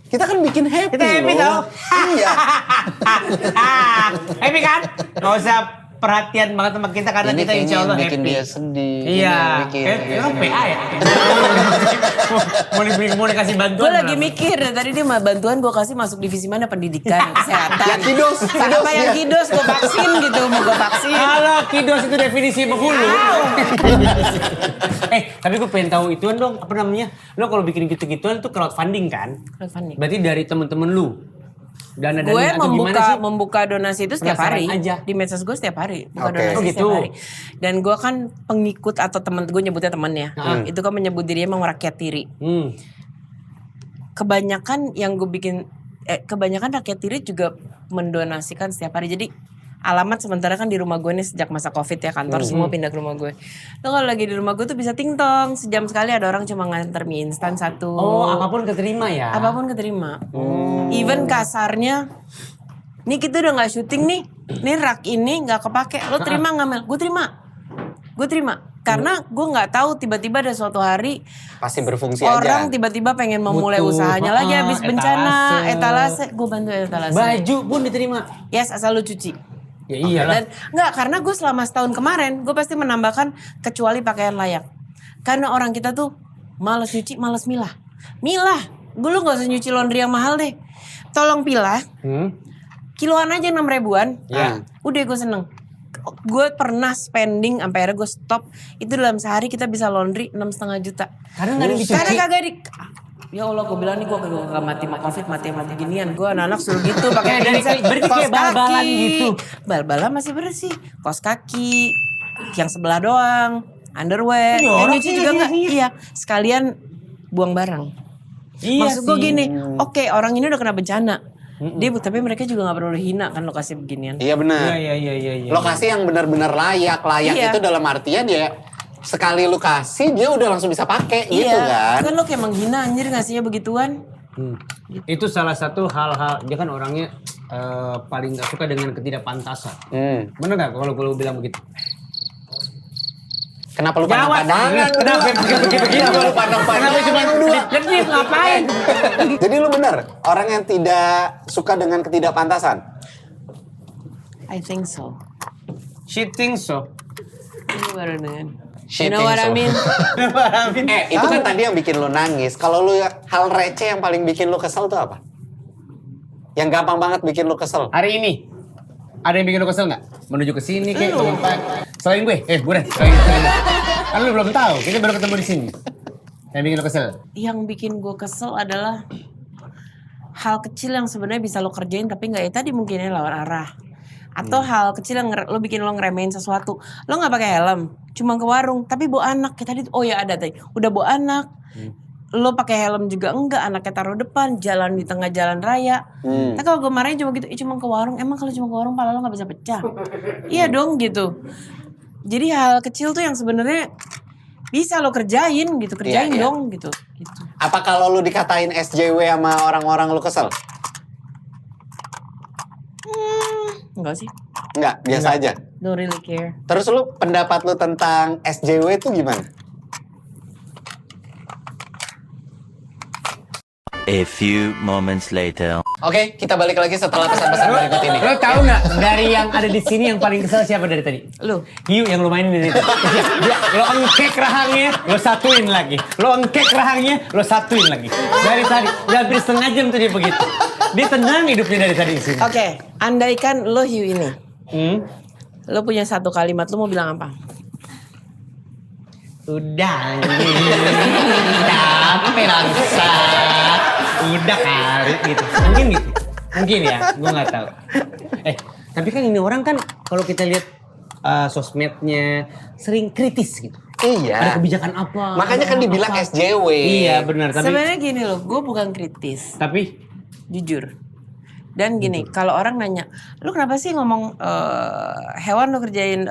Kita kan bikin happy Kita happy loh. tau. Iya. Happy kan? Gak usah perhatian banget sama kita karena Ini kita kayaknya insya Allah yang bikin happy. dia sedih. Ini Iya. yang bikin Emang PA ya? Mau dikasih bantuan. Gue lagi berapa? mikir tadi dia mah bantuan gue kasih masuk divisi mana pendidikan kesehatan. Ya, kidos Apa yang dia. kidos gue vaksin gitu mau gue vaksin. Halo, kidos itu definisi penghulu. Tapi gue pengen tahu ituan dong, apa namanya? Lo kalau bikin gitu-gituan itu crowdfunding kan? Crowdfunding. Berarti dari temen-temen lu. Dana Gue atau gimana sih? membuka donasi itu setiap Penasaran hari aja. di medsos gue setiap hari buka Oke. donasi Oh, gitu. setiap hari. Dan gue kan pengikut atau teman gue nyebutnya teman ya. Itu kan menyebut dirinya emang rakyat tiri. Kebanyakan yang gue bikin kebanyakan rakyat tiri juga mendonasikan setiap hari. Jadi alamat sementara kan di rumah gue nih sejak masa Covid ya, kantor semua pindah ke rumah gue. Lo kalau lagi di rumah gue tuh bisa ting-tong, sejam sekali ada orang cuma nganter mie instan satu. Oh, apapun keterima ya? Apapun keterima. Even kasarnya, nih kita udah nggak syuting nih rak ini nggak kepake, lo terima nggak Mel? Gue terima. Karena gue nggak tahu tiba-tiba ada suatu hari Pasti berfungsi orang aja. tiba-tiba pengen memulai Butuh, usahanya lagi habis bencana, etalase, gue bantu etalase. Baju pun diterima. Yes, asal lu cuci. Ya iyalah. Dan nggak, karena gue selama setahun kemarin gue pasti menambahkan kecuali pakaian layak. Karena orang kita tuh males nyuci, males milah. Gue lu nggak usah nyuci laundry yang mahal deh. Tolong pilah, kiloan aja 6 ribuan. Ya. Udah gue seneng. Gue pernah spending sampai akhirnya gue stop. Itu dalam sehari kita bisa laundry 6,5 juta. Karena nggak ada yang dicuci. Karena kagak di. Ya Allah, gue bilang nih gue gak mati sama Covid, mati ginian. Gue anak-anak suruh gitu pakai Berarti kayak bal-balan gitu. Bal-balan masih bersih. Kaos kaki, yang sebelah doang, underwear. Iya, Yang orang nyuci sih juga enggak. iya. Iya, sekalian buang barang. Iya Maksud gue sih. gini, oke orang ini udah kena bencana. Dia, tapi mereka juga gak perlu hina kan lokasi beginian. Iya benar. Iya. Lokasi yang benar-benar layak. Layak Iya. itu dalam artian ya sekali lu kasih dia udah langsung bisa pakai gitu kan. Kan lo kayak menghina anjir ngasihnya begituan. Itu salah satu hal-hal, dia kan orangnya paling gak suka dengan ketidakpantasan. Bener gak kalau gue bilang begitu? Kenapa lu Jawab. pandang-pandangan? Kenapa begitu? Kenapa lu pandang-pandangan? Kenapa cuma kedip ngapain? Jadi lu benar orang yang tidak suka dengan ketidakpantasan. I think so. She thinks so. Ini baru dengan. She You know what I think mean? Itu kan tadi yang bikin lu nangis. Kalau lu hal receh yang paling bikin lu kesel tuh apa? Yang gampang banget bikin lu kesel. Hari ini ada yang bikin lo kesel nggak? Menuju ke sini kayak selain gue, bukan selain kan lu belum tahu, kita baru ketemu di sini. Yang bikin lo kesel? Yang bikin gue kesel adalah hal kecil yang sebenarnya bisa lo kerjain tapi nggak ya tadi mungkinnya lawan arah. Atau hal kecil yang lo bikin lo ngeremehin sesuatu. Lo nggak pakai helm, cuma ke warung, tapi bawa anak. Kayak tadi, oh ya ada tadi, udah bawa anak. Lo pakai helm juga enggak, anaknya taruh depan, jalan di tengah jalan raya. Tapi kalau gue marahin cuma gitu, cuma ke warung. Emang kalau cuma ke warung pala lo nggak bisa pecah? Iya dong gitu. Jadi hal kecil tuh yang sebenarnya bisa lo kerjain gitu, kerjain Iya, iya. dong gitu. Apa kalau lu dikatain SJW sama orang-orang lu kesel? Enggak sih, Enggak, biasa aja. don't really care. Terus lu pendapat lu tentang SJW itu gimana? A few moments later. Oke, kita balik lagi setelah pesan-pesan berikut ini. Lo tahu nggak dari yang ada di sini yang paling kesel siapa dari tadi? Lu. Hiu yang lo mainin dari tadi. Lo engkek rahangnya, lo satuin lagi. Lo engkek rahangnya, lo satuin lagi. Dari tadi, udah hampir setengah jam tuh dia begitu. Dia tenang hidupnya dari tadi di sini. Oke, andaikan lo hiu ini, Hmm? lo punya satu kalimat, lo mau bilang apa? Udah, capek langsa. Udah kali gitu. Mungkin ya, gue nggak tahu. Tapi kan ini orang kan kalau kita lihat sosmednya sering kritis gitu. Iya. Ada kebijakan apa? Makanya kan ada dibilang apa. SJW. Iya benar. Tapi Sebenarnya gini loh, gue bukan kritis, jujur. Dan gini, kalau orang nanya, lu kenapa sih ngomong hewan lo kerjain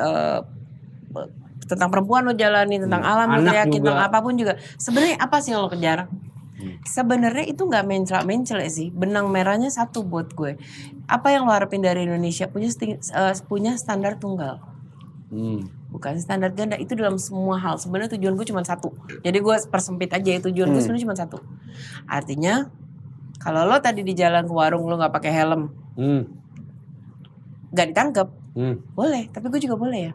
tentang perempuan lo jalanin, tentang alam lo Anak teriakin, juga. tentang apapun juga. Sebenarnya apa sih yang lo kejar? Sebenarnya itu nggak mencela sih. Benang merahnya satu buat gue. Apa yang lo harapin dari Indonesia punya standar tunggal. Bukan standar ganda, itu dalam semua hal. Sebenarnya tujuan gue cuma satu. Jadi gue persempit aja ya, tujuan gue sebenarnya cuma satu. Artinya kalau lo tadi di jalan ke warung lo nggak pakai helm, nggak ditangkep, boleh. Tapi gue juga boleh ya.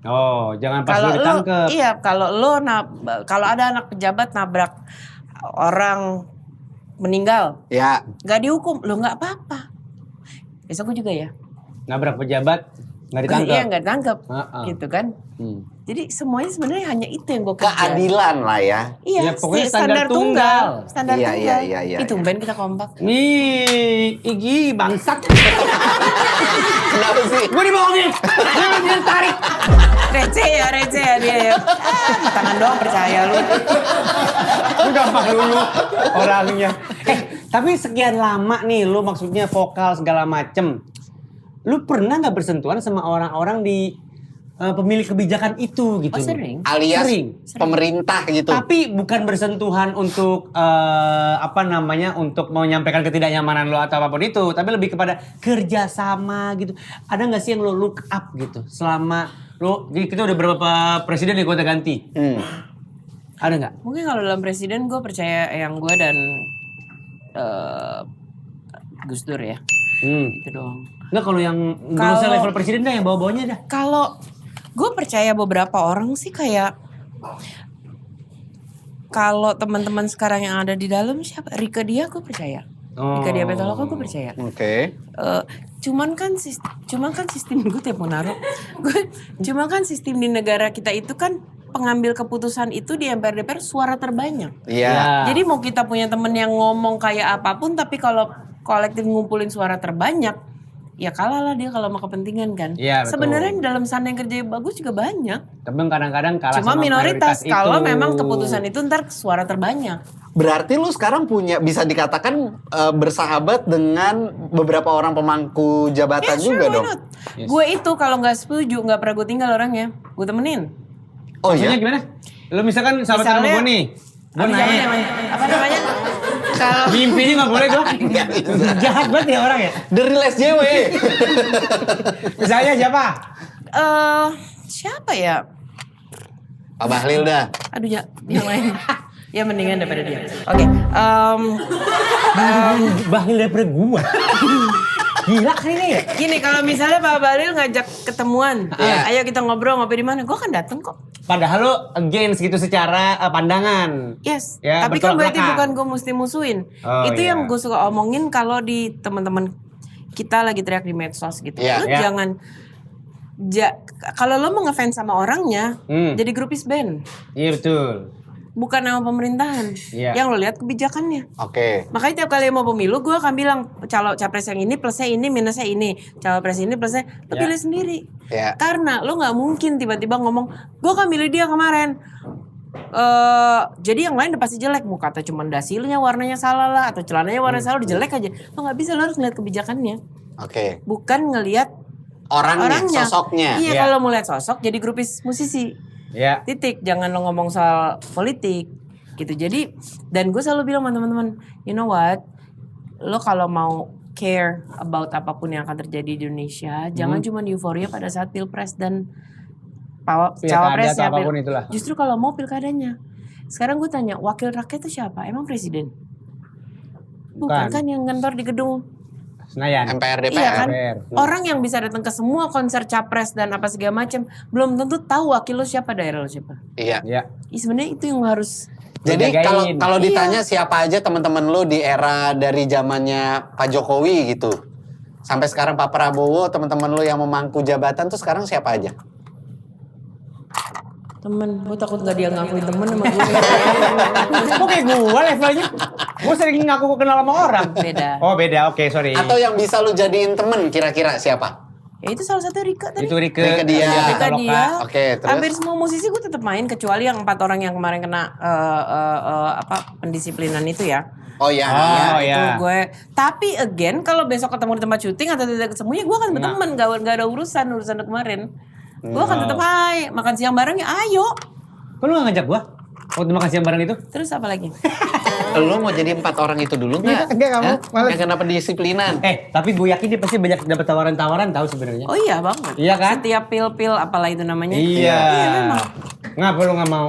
Oh, jangan pas Kalau lu ditangkep. iya, kalau ada anak pejabat nabrak orang meninggal, Ya. nggak dihukum, lo nggak apa-apa. Besok gue juga ya. Nabrak pejabat nggak ditangkap. Iya nggak ditangkap, Heeh. gitu kan. Jadi semuanya sebenarnya hanya itu yang gue kejar. Keadilan lah ya. Iya, Ya, pokoknya standar standar tunggal. Standar Iya, tunggal. iya. Itu ben kita kompak. Nih, Igi bangsat. Kenapa sih? Gue dibohongin. Gue ditarik. Receh ya dia ya. Tangan doang percaya lu. Lu gampang dulu orangnya. Tapi sekian lama nih lu maksudnya vokal segala macem. Lu pernah nggak bersentuhan sama orang-orang di pemilik kebijakan itu gitu? Oh sering. Alias Sering. pemerintah gitu. Tapi bukan bersentuhan untuk untuk menyampaikan ketidaknyamanan lo atau apapun itu, tapi lebih kepada kerjasama gitu. Ada nggak sih yang lo look up gitu selama lo? Jadi kita udah berapa presiden nih gonta ganti? Ada nggak? Mungkin kalau dalam presiden gue percaya yang gue dan Gus Dur ya. Gitu doang. Nggak, kalau yang nggak usah level presiden dah, yang bawah-bawahnya dah. Kalau gue percaya beberapa orang sih kayak kalau teman-teman sekarang yang ada di dalam siapa? Rika Dia gue percaya. Rika Dia Pitaloka gue percaya. Oke. Cuman kan sistem gue tiap mau naruh. Cuman kan sistem di negara kita itu kan pengambil keputusan itu di MPR DPR suara terbanyak. Iya. Jadi mau kita punya temen yang ngomong kayak apapun tapi kalau kolektif ngumpulin suara terbanyak, ya kalah lah dia kalau mau kepentingan kan. Iya, betul. Sebenarnya di dalam sana yang kerja bagus juga banyak. Tapi kadang-kadang kalah Cuma sama minoritas mayoritas kalau itu. memang keputusan itu ntar suara terbanyak. Berarti lu sekarang bisa dikatakan bersahabat dengan beberapa orang pemangku jabatan juga why dong. not? Gue itu kalau nggak setuju nggak pernah gue tinggal orangnya, gue temenin. Oh Maksudnya iya. gimana? Lu misalkan sahabat sama Misalnya- gue nih. Gue Apa nanya. apa namanya? Kalau Mimpinya gak boleh gue. Jahat banget ya orang ya. The real SJW. Misalnya siapa? siapa ya? Pak Bahlil dah. Aduh ya, yang lain. Ya mendingan daripada dia. Oke, Bahlil daripada gue. Gila kan ini ya? gini kalau misalnya Pak Bahlil ngajak ketemuan, Iya. ayo kita ngobrol ngopi di mana? Gue kan dateng kok. Padahal lo against gitu secara pandangan. Yes, Ya, tapi kan bertolak berarti belakang. bukan gue mesti musuhin. Oh, Itu iya. yang gue suka omongin kalau di teman-teman kita lagi teriak di medsos gitu. Iya. Lo Iya. jangan kalau lo mau ngefans sama orangnya, jadi grupis band. Iya betul. Bukan nama pemerintahan. Iya. Yang lo lihat kebijakannya. Oke. Makanya tiap kali mau pemilu gue akan bilang capres yang ini plusnya ini minusnya ini, cawapres ini plusnya lo Ya. pilih sendiri. Ya. Karena lo nggak mungkin tiba-tiba ngomong gue akan milih dia kemarin. Jadi yang lain udah pasti jelek, mau kata cuman dasilnya warnanya salah lah atau celananya warnanya salah udah jelek aja. Lo nggak bisa, lo harus ngeliat kebijakannya, Oke. bukan ngeliat Orangnya, sosoknya. Iya, Ya. kalau mau lihat sosok jadi grupis musisi. Ya. Titik, jangan lo ngomong soal politik gitu. Jadi dan gue selalu bilang sama teman-teman, you know what, lo kalau mau care about apapun yang akan terjadi di Indonesia, jangan cuma euforia pada saat pilpres dan Pilkada cawapres atau apapun itulah. Justru kalau mau pilkadanya. Sekarang gue tanya, wakil rakyat itu siapa? Emang presiden? Bukan Bukan. kan yang ngantor di gedung. Senayan. MPR DPR. Iya kan? DPR. Orang yang bisa datang ke semua konser capres dan apa segala macam belum tentu tahu wakil lo siapa, daerah lo siapa. Iya. Ya. Sebenarnya itu yang harus. Jadi Jagain. kalau Iya. ditanya siapa aja teman-teman lu di era dari zamannya Pak Jokowi gitu. Sampai sekarang Pak Prabowo, teman-teman lu yang memangku jabatan tuh sekarang siapa aja? Temen, gue takut gak dia ngakuin temen sama gue. Kok kayak gue levelnya? Gue sering ngaku kenal sama orang. Beda. Oh beda, oke sorry. Atau yang bisa lu jadiin temen kira-kira siapa? Ya itu salah satu Rika tadi. Itu Rike. Rike dia. Rika Pitaloka. dia. Oke, terus? Hampir semua musisi gue tetap main kecuali yang 4 orang yang kemarin kena pendisiplinan itu ya. Oh iya. Oh, Itu iya. gue. Tapi again kalau besok ketemu di tempat syuting atau tidak ketemunya gue akan berteman, gak ada urusan kemarin. Gue akan tetap hai, makan siang bareng ya ayo. Kok lu gak ngajak gue? Waktu makan siang bareng itu? Terus apa lagi? Lo mau jadi 4 orang itu dulu nggak? Enggak, kamu. Hah? Males. Yang kenapa disiplinan? Tapi gue yakin dia pasti banyak dapat tawaran-tawaran tahu sebenarnya. Oh iya banget. Iya kan? Setiap pil-pil apalah itu namanya. Iya. Iya memang. Ngapa lu nggak mau?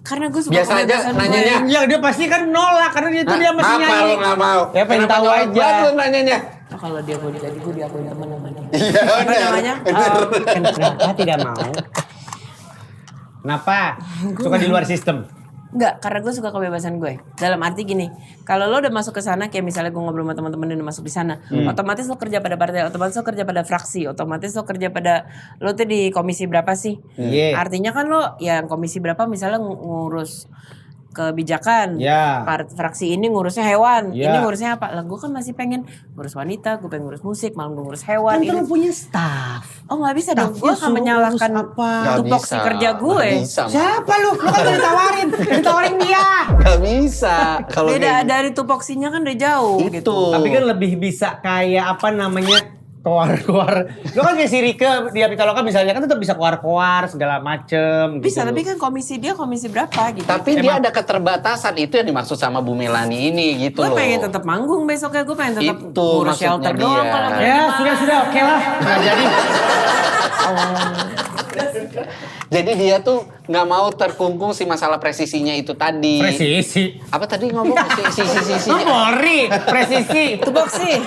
Karena gue suka Biasa aja kebebasan nanyanya. gue. Ya dia pasti kan nolak karena dia itu dia masih Apa nyanyi. lo nggak mau? Ya pengen Kenapa tahu nolak aja. banget lo nanyanya? Oh, kalau dia mau jadi gue diakuin teman-temannya. Iya Apa benar. namanya? Kenapa tidak mau? Kenapa? Suka di luar sistem. Enggak, karena gue suka kebebasan gue. Dalam arti gini, kalau lo udah masuk ke sana, kayak misalnya gue ngobrol sama teman-teman dan udah masuk di sana, otomatis lo kerja pada partai, otomatis lo kerja pada fraksi, otomatis lo kerja pada, lo tuh di komisi berapa sih? Iya. Artinya kan lo yang komisi berapa misalnya ngurus kebijakan, Ya. fraksi ini ngurusnya hewan, Ya. ini ngurusnya apa? Lah gue kan masih pengen ngurus wanita, gue pengen ngurus musik, malam gue ngurus hewan. Kan ini. lu punya staff. Oh nggak bisa dong, Staffnya gue akan suruh menyalahkan ngurus apa? Nggak tupoksi bisa. kerja gue. Nggak bisa. Siapa lu? Lu kan udah ditawarin. Ditawarin dia. Gak bisa. Kalau Beda kayak dari tupoksinya kan udah jauh Itu. gitu. Tapi kan lebih bisa kayak apa namanya? Keluar-keluar. Lu kan kayak si Rike di Apitaloka misalnya kan tetap bisa keluar-keluar segala macem. Bisa, gitu. tapi kan komisi dia komisi berapa gitu. Tapi dia ada keterbatasan, itu yang dimaksud sama Bu Melani ini gitu gue loh. pengen tetap manggung besoknya, gue pengen tetap Itu ngurus maksudnya shelter dia. doang kalau mau Ya di sudah oke lah. Nggak jadi. Jadi dia tuh nggak mau terkungkung si masalah presisinya itu tadi. Presisi. Apa tadi ngomong si. Polri. Presisi. tupoksi.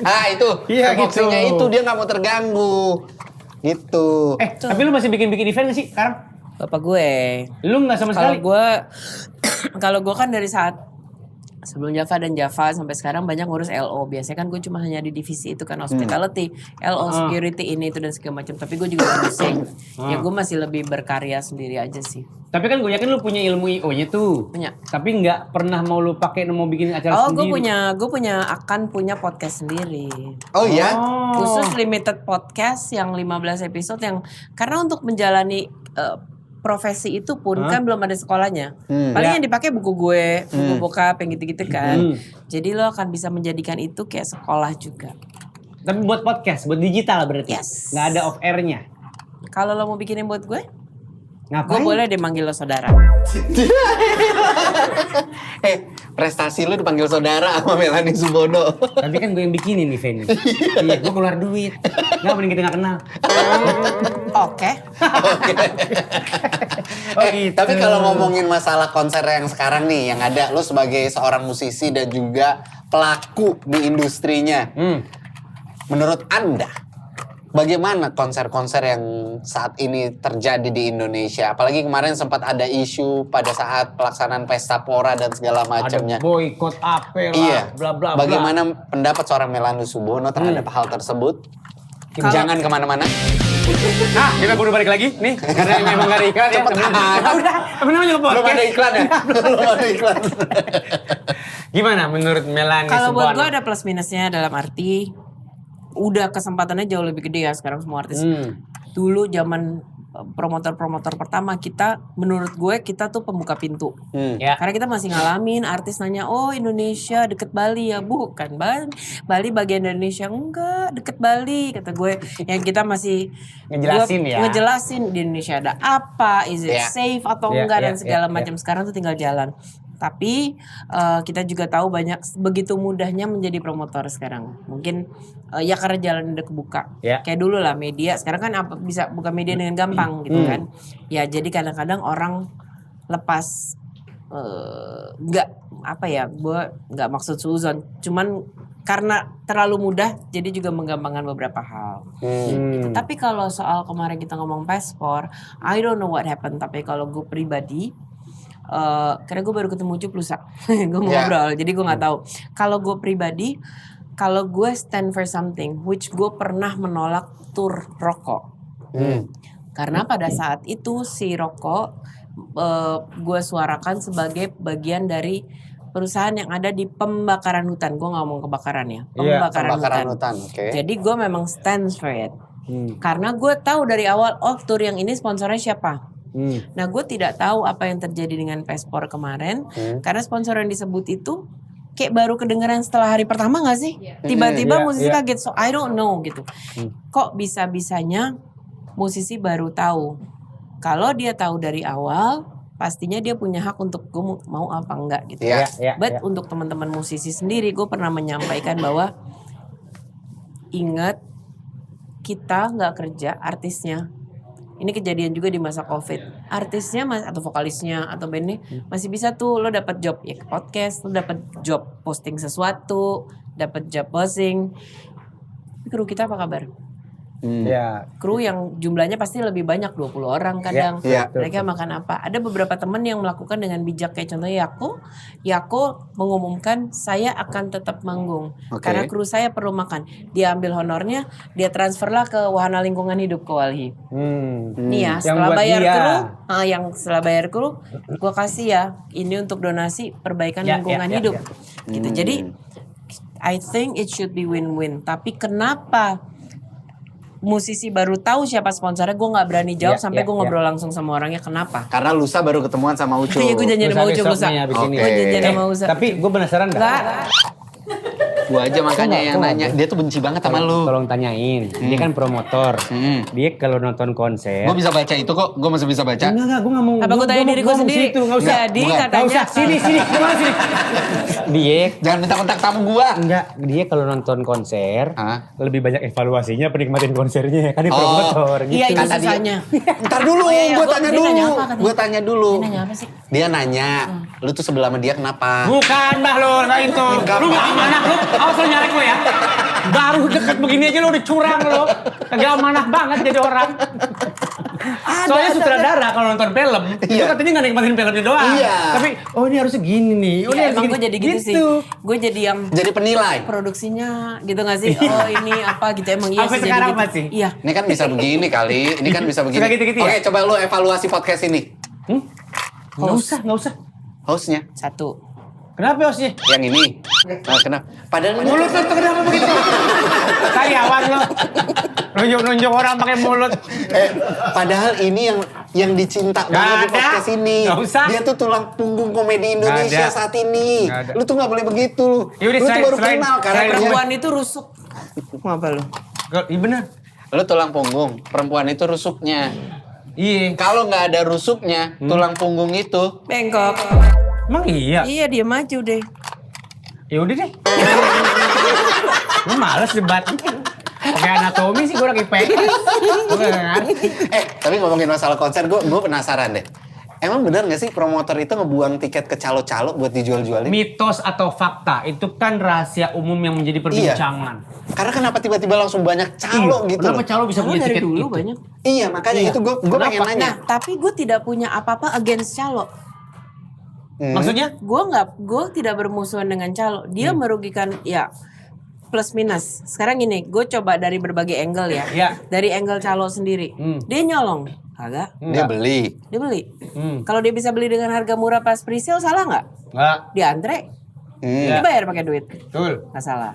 Ah itu. Iya, Tupoksinya gitu. itu dia nggak mau terganggu. Gitu. Tapi lu masih bikin-bikin event gak sih sekarang? Bapak gue. Lu nggak sama Kalau sekali? gue, kalau gue kan dari saat sebelum Java dan Java sampai sekarang banyak ngurus LO. Biasanya kan gue cuma hanya di divisi itu kan hospitality, LO, security ini itu dan segala macam. Tapi gue juga musik. Ya gue masih lebih berkarya sendiri aja sih. Tapi kan gue yakin lu punya ilmu IO-nya tuh. Punya. Tapi nggak pernah mau lu pakai mau bikin acara Oh, gue sendiri. akan punya podcast sendiri. Oh iya. Khusus limited podcast yang 15 episode yang karena untuk menjalani profesi itu pun kan belum ada sekolahnya. Paling Ya. yang dipakai buku gue, buku bokap yang gitu-gitu kan. Hmm. Jadi lo akan bisa menjadikan itu kayak sekolah juga. Tapi buat podcast, buat digital berarti. Yes. Nggak ada off air-nya. Kalau lo mau bikinin buat gue Ngapain? boleh deh manggil lo saudara. Prestasi lu dipanggil saudara sama Melani Subono. Tapi kan gue yang bikinin event. Iya, gue keluar duit. Nggak mending kita nggak kenal. Oke. Gitu. Tapi kalau ngomongin masalah konser yang sekarang nih, yang ada lu sebagai seorang musisi dan juga pelaku di industrinya. Menurut Anda, bagaimana konser-konser yang saat ini terjadi di Indonesia? Apalagi kemarin sempat ada isu pada saat pelaksanaan pesta pora dan segala macamnya. Ada boykot apa lah, Iya. bla bla bla. Bagaimana pendapat seorang Melani Subono terhadap hal tersebut? Jangan kemana-mana. Kita kudu balik lagi nih karena memang gak ada iklan ya. Cepet amat. Udah, namanya juga podcast. Belum ada iklan ya? Belum ada iklan. Gimana menurut Melani Kalau buat Subono? gue ada plus minusnya dalam arti udah kesempatannya jauh lebih gede ya sekarang semua artis. Dulu zaman promotor-promotor pertama kita, menurut gue kita tuh pembuka pintu. Ya. Karena kita masih ngalamin artis nanya, oh Indonesia deket Bali ya, bukan Bali bagian Indonesia, enggak deket Bali kata gue. Yang kita masih Ngejelasin ya. ngejelasin di Indonesia ada apa, is it Ya. safe atau Ya, enggak ya, dan segala ya, macam. Sekarang tuh tinggal jalan. Tapi kita juga tahu banyak begitu mudahnya menjadi promotor sekarang. Mungkin ya karena jalan udah kebuka. Ya. Kayak dulu lah media. Sekarang kan apa bisa buka media dengan gampang gitu kan. Ya jadi kadang-kadang orang lepas nggak apa ya, gue nggak maksud suzon. Cuman karena terlalu mudah jadi juga menggampangkan beberapa hal. Gitu. Tapi kalau soal kemarin kita ngomong paspor, I don't know what happened. Tapi kalau gue pribadi karena gue baru ketemu Ucup lusa, gue mau Ya. ngobrol, jadi gue nggak tahu. Kalau gue pribadi, kalau gue stand for something, which gue pernah menolak tur rokok, karena pada saat itu si rokok gue suarakan sebagai bagian dari perusahaan yang ada di pembakaran hutan. Gue nggak ngomong kebakaran ya, pembakaran Pembakaran hutan. hutan, oke. Jadi gue memang stand for it, karena gue tahu dari awal, oh tur yang ini sponsornya siapa. Nah gue tidak tahu apa yang terjadi dengan Paspor kemarin karena sponsor yang disebut itu kayak baru kedengeran setelah hari pertama gak sih? Tiba-tiba musisi kaget, so I don't know gitu. Kok bisa-bisanya musisi baru tahu? Kalau dia tahu dari awal pastinya dia punya hak untuk gue mau apa enggak gitu. Iya. Ya, But untuk teman-teman musisi sendiri, gue pernah menyampaikan bahwa ingat kita nggak kerja, artisnya. Ini kejadian juga di masa COVID. Artisnya atau vokalisnya atau bandnya masih bisa tuh lo dapat job ya ke podcast, lo dapat job posting sesuatu, dapat job posting. Tapi kru kita apa kabar? Ya. Kru yang jumlahnya pasti lebih banyak 20 orang kadang. Ya, Mereka makan apa? Ada beberapa teman yang melakukan dengan bijak kayak contohnya Yako mengumumkan saya akan tetap manggung Oke. karena kru saya perlu makan. Dia ambil honornya, dia transferlah ke Wahana Lingkungan Hidup ke Walhi. Nih ya, Yang setelah buat bayar dia. kru, setelah bayar kru, gua kasih ya ini untuk donasi perbaikan lingkungan hidup. Gitu. Jadi I think it should be win-win. Tapi kenapa musisi baru tahu siapa sponsornya, gue nggak berani jawab sampai gue ngobrol langsung sama orangnya. Kenapa? Karena lusa baru ketemuan sama Ucup. Iya, gue janjian sama Ucup lusa. Oke. Gue janjian sama Usa. Tapi gue penasaran Enggak. Gua aja makanya yang nanya. Dia tuh benci banget sama lu. Tolong tanyain. Dia kan promotor. Dia kalau nonton konser. Gue bisa baca itu kok. Gue masih bisa baca. Enggak, gue nggak mau. Apa gue tanya diri gue sendiri? Nggak usah. Jadi Bukan. katanya. Nggak usah. Sini. Gimana sini? Dia Jangan minta kontak tamu gua. enggak, dia kalau nonton konser Hah? lebih banyak evaluasinya penikmatin konsernya kan dia Oh. promotor gitu. Iya, itu Kata dia. susahnya. Ntar dulu, Oh, iya, gue gua- tanya dia dulu. nanya apa katanya? Gue tanya dulu. Dia nanya apa sih? Dia nanya, lu tuh sebelah sama dia kenapa? Bukan bah lo, nah itu. Lu gak amanah lu, awas lo nyarek lo ya. Baru deket begini aja lo udah curang lo. Kagak amanah banget jadi orang. Soalnya sutradara kalau nonton film, itu Iya. katanya gak nikmatin filmnya doang. Iya. Tapi, oh ini harusnya gini nih. Oh, ini Ya, harusnya emang gini. gue jadi gitu sih. Gue jadi yang Jadi penilai. produksinya gitu gak sih? Oh ini apa gitu emang iya Sampai sih jadi sekarang gitu. masih? Iya. Ini kan bisa begini kali. Ini kan bisa begini. Suka gitu-gitu ya? Oke, coba lu evaluasi podcast ini. Nggak usah. Hostnya. Satu. Kenapa hostnya? Yang ini. Nah, kenapa? Padahal ini Mulut lo tuh kenapa begitu? Karyawan lo. Nunjuk-nunjuk orang pakai mulut. padahal ini yang dicinta banget di ada. podcast ini. Nggak usah. Dia tuh tulang punggung komedi Indonesia Nggak ada. saat ini. Nggak ada. Lu tuh nggak boleh begitu. Yaudah, Lu tuh selain- baru selain- kenal karena selain Perempuan itu rusuk. Apa lu? Iya bener. lu tulang punggung. Perempuan itu rusuknya. Iya. Kalau nggak ada rusuknya, tulang punggung itu Bengkok. Emang iya? Iya dia maju deh. Ya udah deh. Gue males debat. Kayak anatomi sih gue lagi pengen. Gue gak ngerti. tapi ngomongin masalah konser, gue penasaran deh. Emang benar nggak sih promotor itu ngebuang tiket ke calo-calo buat dijual-jualin? Mitos atau fakta itu kan rahasia umum yang menjadi perbincangan. Karena kenapa tiba-tiba langsung banyak calo gitu Kenapa loh? calo bisa Karena punya dari tiket dulu itu? banyak. Iya, makanya itu gue pengen Kenapa? nanya. Nah, tapi gue tidak punya apa-apa against calo. Maksudnya? Gue tidak bermusuhan dengan calo. Dia merugikan ya plus minus. Sekarang gini, gue coba dari berbagai angle ya. Iya. Dari angle calo sendiri. Dia nyolong, kagak? Dia beli. Dia beli. Kalau dia bisa beli dengan harga murah pas pre-sale salah nggak? Enggak. Dia antre. Hmm. Dia bayar pakai duit. Betul. Nggak salah.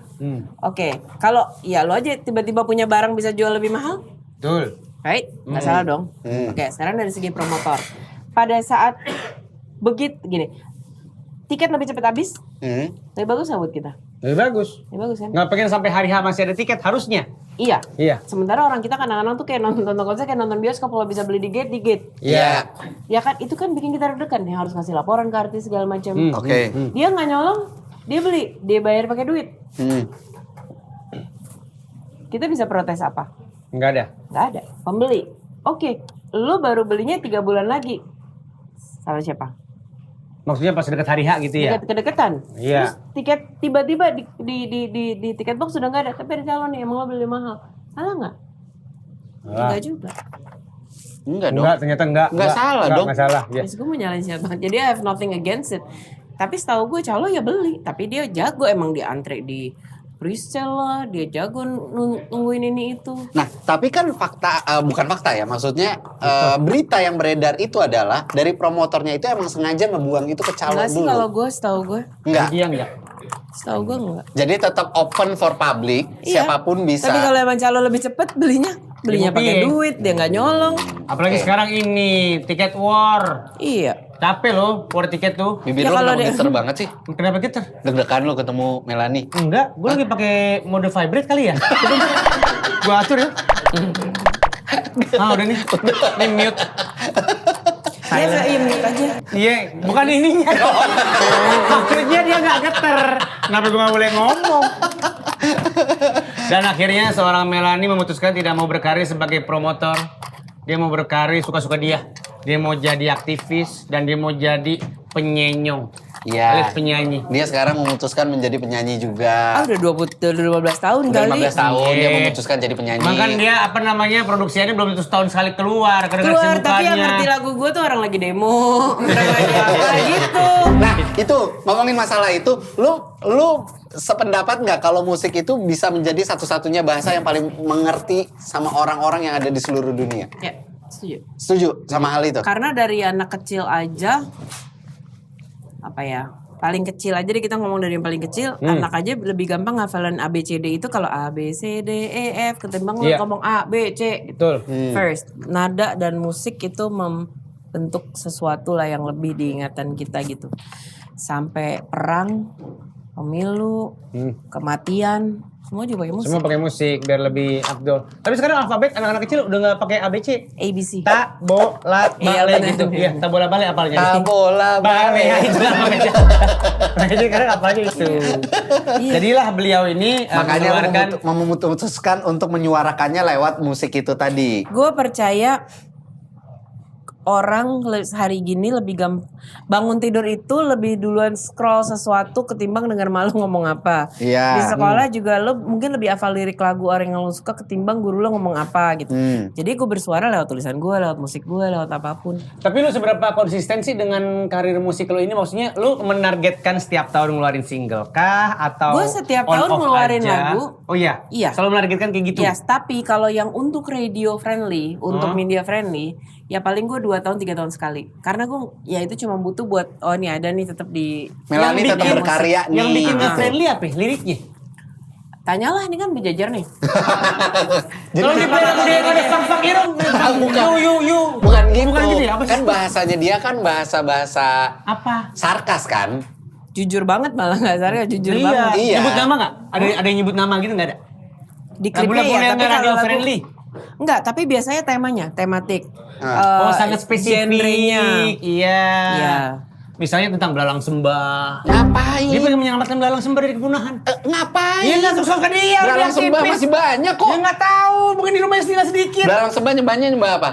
Oke, kalau ya lo aja tiba-tiba punya barang bisa jual lebih mahal, Betul. right? Nggak salah dong. Oke, sekarang dari segi promotor. Pada saat begitu gini, tiket lebih cepat habis, Hmm. lebih bagus nggak buat kita? Lebih bagus. Lebih bagus kan? Nggak pengen sampai hari H masih ada tiket harusnya. Iya. Iya. Sementara orang kita kadang-kadang tuh kayak nonton konser kayak nonton bioskop, kalau bisa beli di gate, di gate. Iya. Ya kan itu kan bikin kita deg-degan ya, harus ngasih laporan ke artis segala macam. Oke. Dia nggak nyolong, dia beli, dia bayar pakai duit. Hmm. Kita bisa protes apa? Enggak ada. Nggak ada. Pembeli. Oke, lu baru belinya 3 bulan lagi. Salah siapa? Maksudnya pas dekat hari H gitu ya? Kedekatan. Iya. Terus tiket tiba-tiba di tiket box sudah nggak ada. Tapi ada calon nih, emang lo beli mahal. Salah nggak? Enggak juga. Enggak dong. Enggak, ternyata enggak. Enggak salah dong. Enggak salah. Ya. Terus gue mau nyalain siapa? Jadi I have nothing against it. Tapi setahu gue calo ya beli. Tapi dia jago emang di antre di presale lah. Dia jago nungguin ini itu. Nah, tapi kan fakta, bukan fakta ya, maksudnya berita yang beredar itu adalah dari promotornya itu emang sengaja ngebuang itu ke calo Enggak sih dulu. kalau gue, setahu gue. Enggak. Dia enggak. Setahu gue enggak. Jadi tetap open for public, Iya. siapapun bisa. Tapi kalau emang calo lebih cepet belinya pakai Beli. duit, dia nggak nyolong. Apalagi sekarang ini tiket war. Iya. Capek loh war tiket tuh. Bibir Ya lo kalau kenapa dia- geter banget sih? Kenapa gitu? Deg-degan lo ketemu Melanie. Enggak, gue lagi pakai mode vibrate kali ya. Gue atur ya. Udah nih. Ini mute. Iya, mute aja. Iya, bukan ininya dong. Maksudnya dia nggak geter. Kenapa gue nggak boleh ngomong? Dan akhirnya seorang Melanie memutuskan tidak mau berkarir sebagai promotor. Dia mau berkarir suka-suka dia. Dia mau jadi aktivis dan dia mau jadi penyenyong. Iya. Alias penyanyi. Dia sekarang memutuskan menjadi penyanyi juga. udah 15 tahun Udah kali. 15 tahun dia Iya. memutuskan jadi penyanyi. Bahkan dia produksiannya belum tentu setahun sekali keluar karena Keluar, tapi yang kesibukannya. ngerti lagu gue tuh orang lagi demo, orang lagi apa gitu. Nah, itu ngomongin masalah itu, lu sependapat nggak kalau musik itu bisa menjadi satu-satunya bahasa yang paling mengerti sama orang-orang yang ada di seluruh dunia? Ya, setuju. Setuju sama hal itu? Karena dari anak kecil aja, apa ya, paling kecil aja deh kita ngomong dari yang paling kecil, anak aja lebih gampang ngafalin ABCD itu kalau A B C D E F ketimbang lu Iya. ngomong A B C. Betul. First, nada dan musik itu membentuk sesuatu lah yang lebih diingatan kita gitu. Sampai perang, pemilu, kematian, semua juga pakai musik. Semua pakai musik biar lebih afdol. Tapi sekarang alfabet anak-anak kecil udah nggak pakai ABC. ABC. Ta, bo, la, Iya, bale benar. gitu. Iya, ta, bola, bale apalnya. Ta, bola, bale. Ya, bale. itu namanya. Nah, jadi sekarang apalnya itu. Jadilah beliau ini Makanya lu mengeluarkan memutuskan untuk menyuarakannya lewat musik itu tadi. Gue percaya orang hari gini lebih bangun tidur itu lebih duluan scroll sesuatu ketimbang dengar malu ngomong apa. Iya. Di sekolah juga lo mungkin lebih hafal lirik lagu orang yang lo suka ketimbang guru lo ngomong apa gitu. Jadi gue bersuara lewat tulisan gue, lewat musik gue, lewat apapun. Tapi lu seberapa konsistensi dengan karir musik lu ini? Maksudnya lu menargetkan setiap tahun ngeluarin single kah? Atau Gue setiap on tahun off ngeluarin aja? lagu. Oh iya? Iya. Selalu menargetkan kayak gitu? Yes, tapi kalau yang untuk radio friendly, untuk media friendly, ya paling gue 2 tahun 3 tahun sekali. Karena gue ya itu cuma butuh buat oh ini ada nih tetap di Melanie yang tetap bikin berkarya musik. nih. Yang bikin gak Ah. friendly apa? Liriknya? Tanyalah ini kan berjajar nih. Kalau di lagu dia ada fak-fak irong. Yu. Bukan gitu. Bukan gitu ya? Apa sih? Kan bahasanya dia kan bahasa-bahasa Apa? sarkas kan? Jujur banget malah nggak Sarga, jujur Iya. banget. Iya. Nyebut nama gak? Ada yang nyebut nama gitu gak ada? Di Lagu-lagu klipnya ya, yang tapi nggak radio kalau lagu friendly? enggak, tapi biasanya temanya, tematik. Oh sangat spesifik. Genrenya. Iya. Iya. Misalnya tentang belalang sembah. Ngapain? Dia pengen menyelamatkan belalang sembah dari kepunahan. Ngapain? Iya nggak suka ke dia. Belalang dia sembah tipis. masih banyak kok. Ya nggak tahu, mungkin di rumahnya tinggal sedikit. Belalang sembah nyembah apa?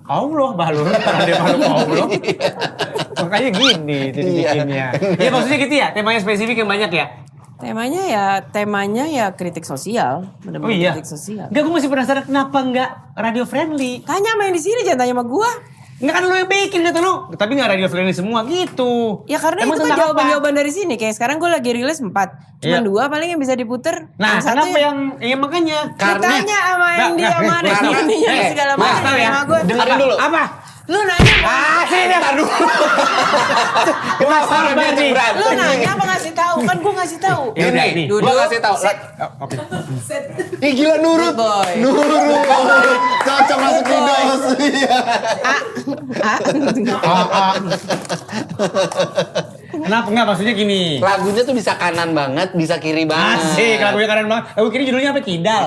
Allah balur, karena dia makhluk Allah. Makanya gini Iya. dibikinnya. Ya maksudnya gitu ya, temanya spesifik yang banyak ya. Temanya ya kritik sosial, Oh benar-benar iya. kritik sosial. Enggak, gue masih penasaran kenapa nggak radio friendly. Tanya sama yang di sini, jangan tanya sama gua. Enggak kan lu yang bikin kata lu, tapi nggak radio friendly semua gitu. Ya karena Emang itu kan tentang apa? jawaban-jawaban dari sini. Kayak sekarang gue lagi rilis 4. Cuma Iya. 2 paling yang bisa diputer. Nah, satu kenapa yang makanya? Ditanya sama yang dia sama ada ini segala Mas, macam tahu ya? sama gue. Dengerin dulu. Apa? Lu nanya Sini Ntar dulu. Kenapa Sabar dia nih. berantem? lu nanya apa ngasih tahu? Kan gue ngasih tahu. Ya udah, Ini, nih. gua kasih tahu. Oke. Ih gila nurut. Good boy. Nurut. Cocok masuk Good boy. Windows. Iya. Kenapa enggak maksudnya gini? Lagunya tuh bisa kanan banget, bisa kiri banget. Asik, lagunya keren banget. Lagu kiri judulnya apa? Kidal.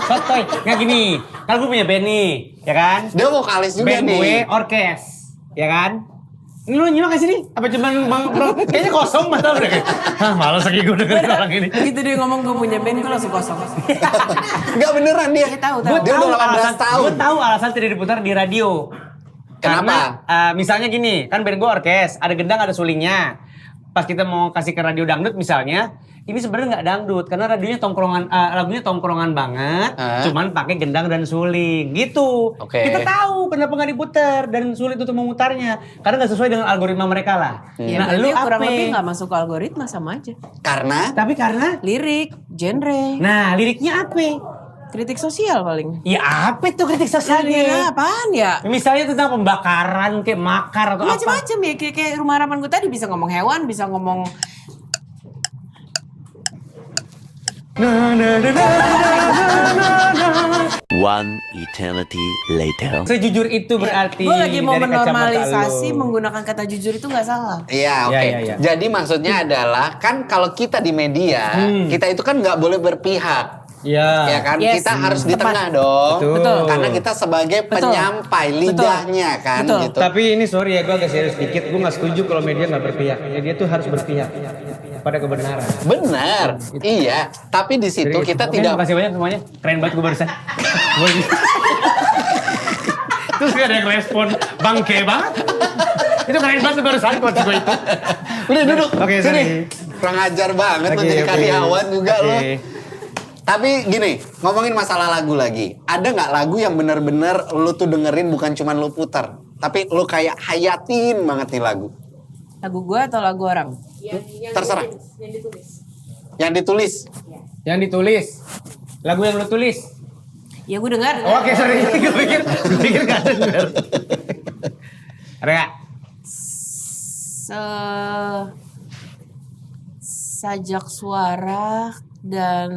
Sotoy. Nggak gini, kan gue punya band nih, ya kan? Dia vokalis juga Band nih. gue orkes, ya kan? Ini lu nyimak gak sini? Apa cuman bang bro? Kayaknya kosong mata udah kayak. Hah, malas lagi gue dengerin orang ini. Begitu dia ngomong gue punya band, gue langsung kosong. Enggak beneran dia. Dia tahu, Gue Dia tahu udah 18 alasan, tahun. gue tahu alasan tidak diputar di radio. Kenapa? Karena misalnya gini, kan band gue orkes, ada gendang, ada sulingnya. Pas kita mau kasih ke radio dangdut misalnya, ini sebenarnya nggak dangdut karena radionya tongkrongan, lagunya tongkrongan banget, cuman pakai gendang dan suling gitu. Oke. Kita tahu kenapa nggak diputar dan sulit untuk memutarnya karena nggak sesuai dengan algoritma mereka lah. Ya, Nah, berarti lu kurang apa? lebih gak masuk ke algoritma sama aja. Karena Tapi karena, Lirik, genre, nah liriknya apa? kritik sosial paling. Ya apa tuh kritik Liriknya sosialnya? apaan ya? Misalnya tentang pembakaran, kayak makar atau apa? Macam-macam ya, kayak rumah harapan gue tadi bisa ngomong hewan, bisa ngomong One eternity later. Sejujur itu berarti. gue lagi mau dari kacamata menormalisasi lu. menggunakan kata jujur itu nggak salah. Iya, oke. Ya, ya, ya. Jadi maksudnya adalah kan kalau kita di media, kita itu kan nggak boleh berpihak. Iya. Ya kan? Yes. Kita harus di tengah dong. Betul. Karena kita sebagai Betul. penyampai lidahnya kan Betul. gitu. Tapi ini sorry ya, gue agak serius dikit. Gue gak setuju kalau media gak berpihak. Ya, dia tuh harus berpihak pada kebenaran. Benar. Iya, tapi di situ Serius. kita Oke, tidak makasih banyak semuanya. Keren banget gue barusan. Terus gak ada yang respon. Bangke banget. Itu keren banget barusan quotes gue itu. Udah duduk. Oke, sini. sorry. Kurang ajar banget lo Oke, jadi oke. karyawan juga Oke. lo. Tapi gini, ngomongin masalah lagu lagi. Ada nggak lagu yang bener-bener lu tuh dengerin bukan cuma lu putar, tapi lu kayak hayatin banget nih lagu? Lagu gue atau lagu orang? Terserah. Yang ditulis. Yang ditulis. Lagu yang lu tulis. Ya gue dengar. Oke, sorry. Gue pikir gak denger. Ada gak? Sajak suara dan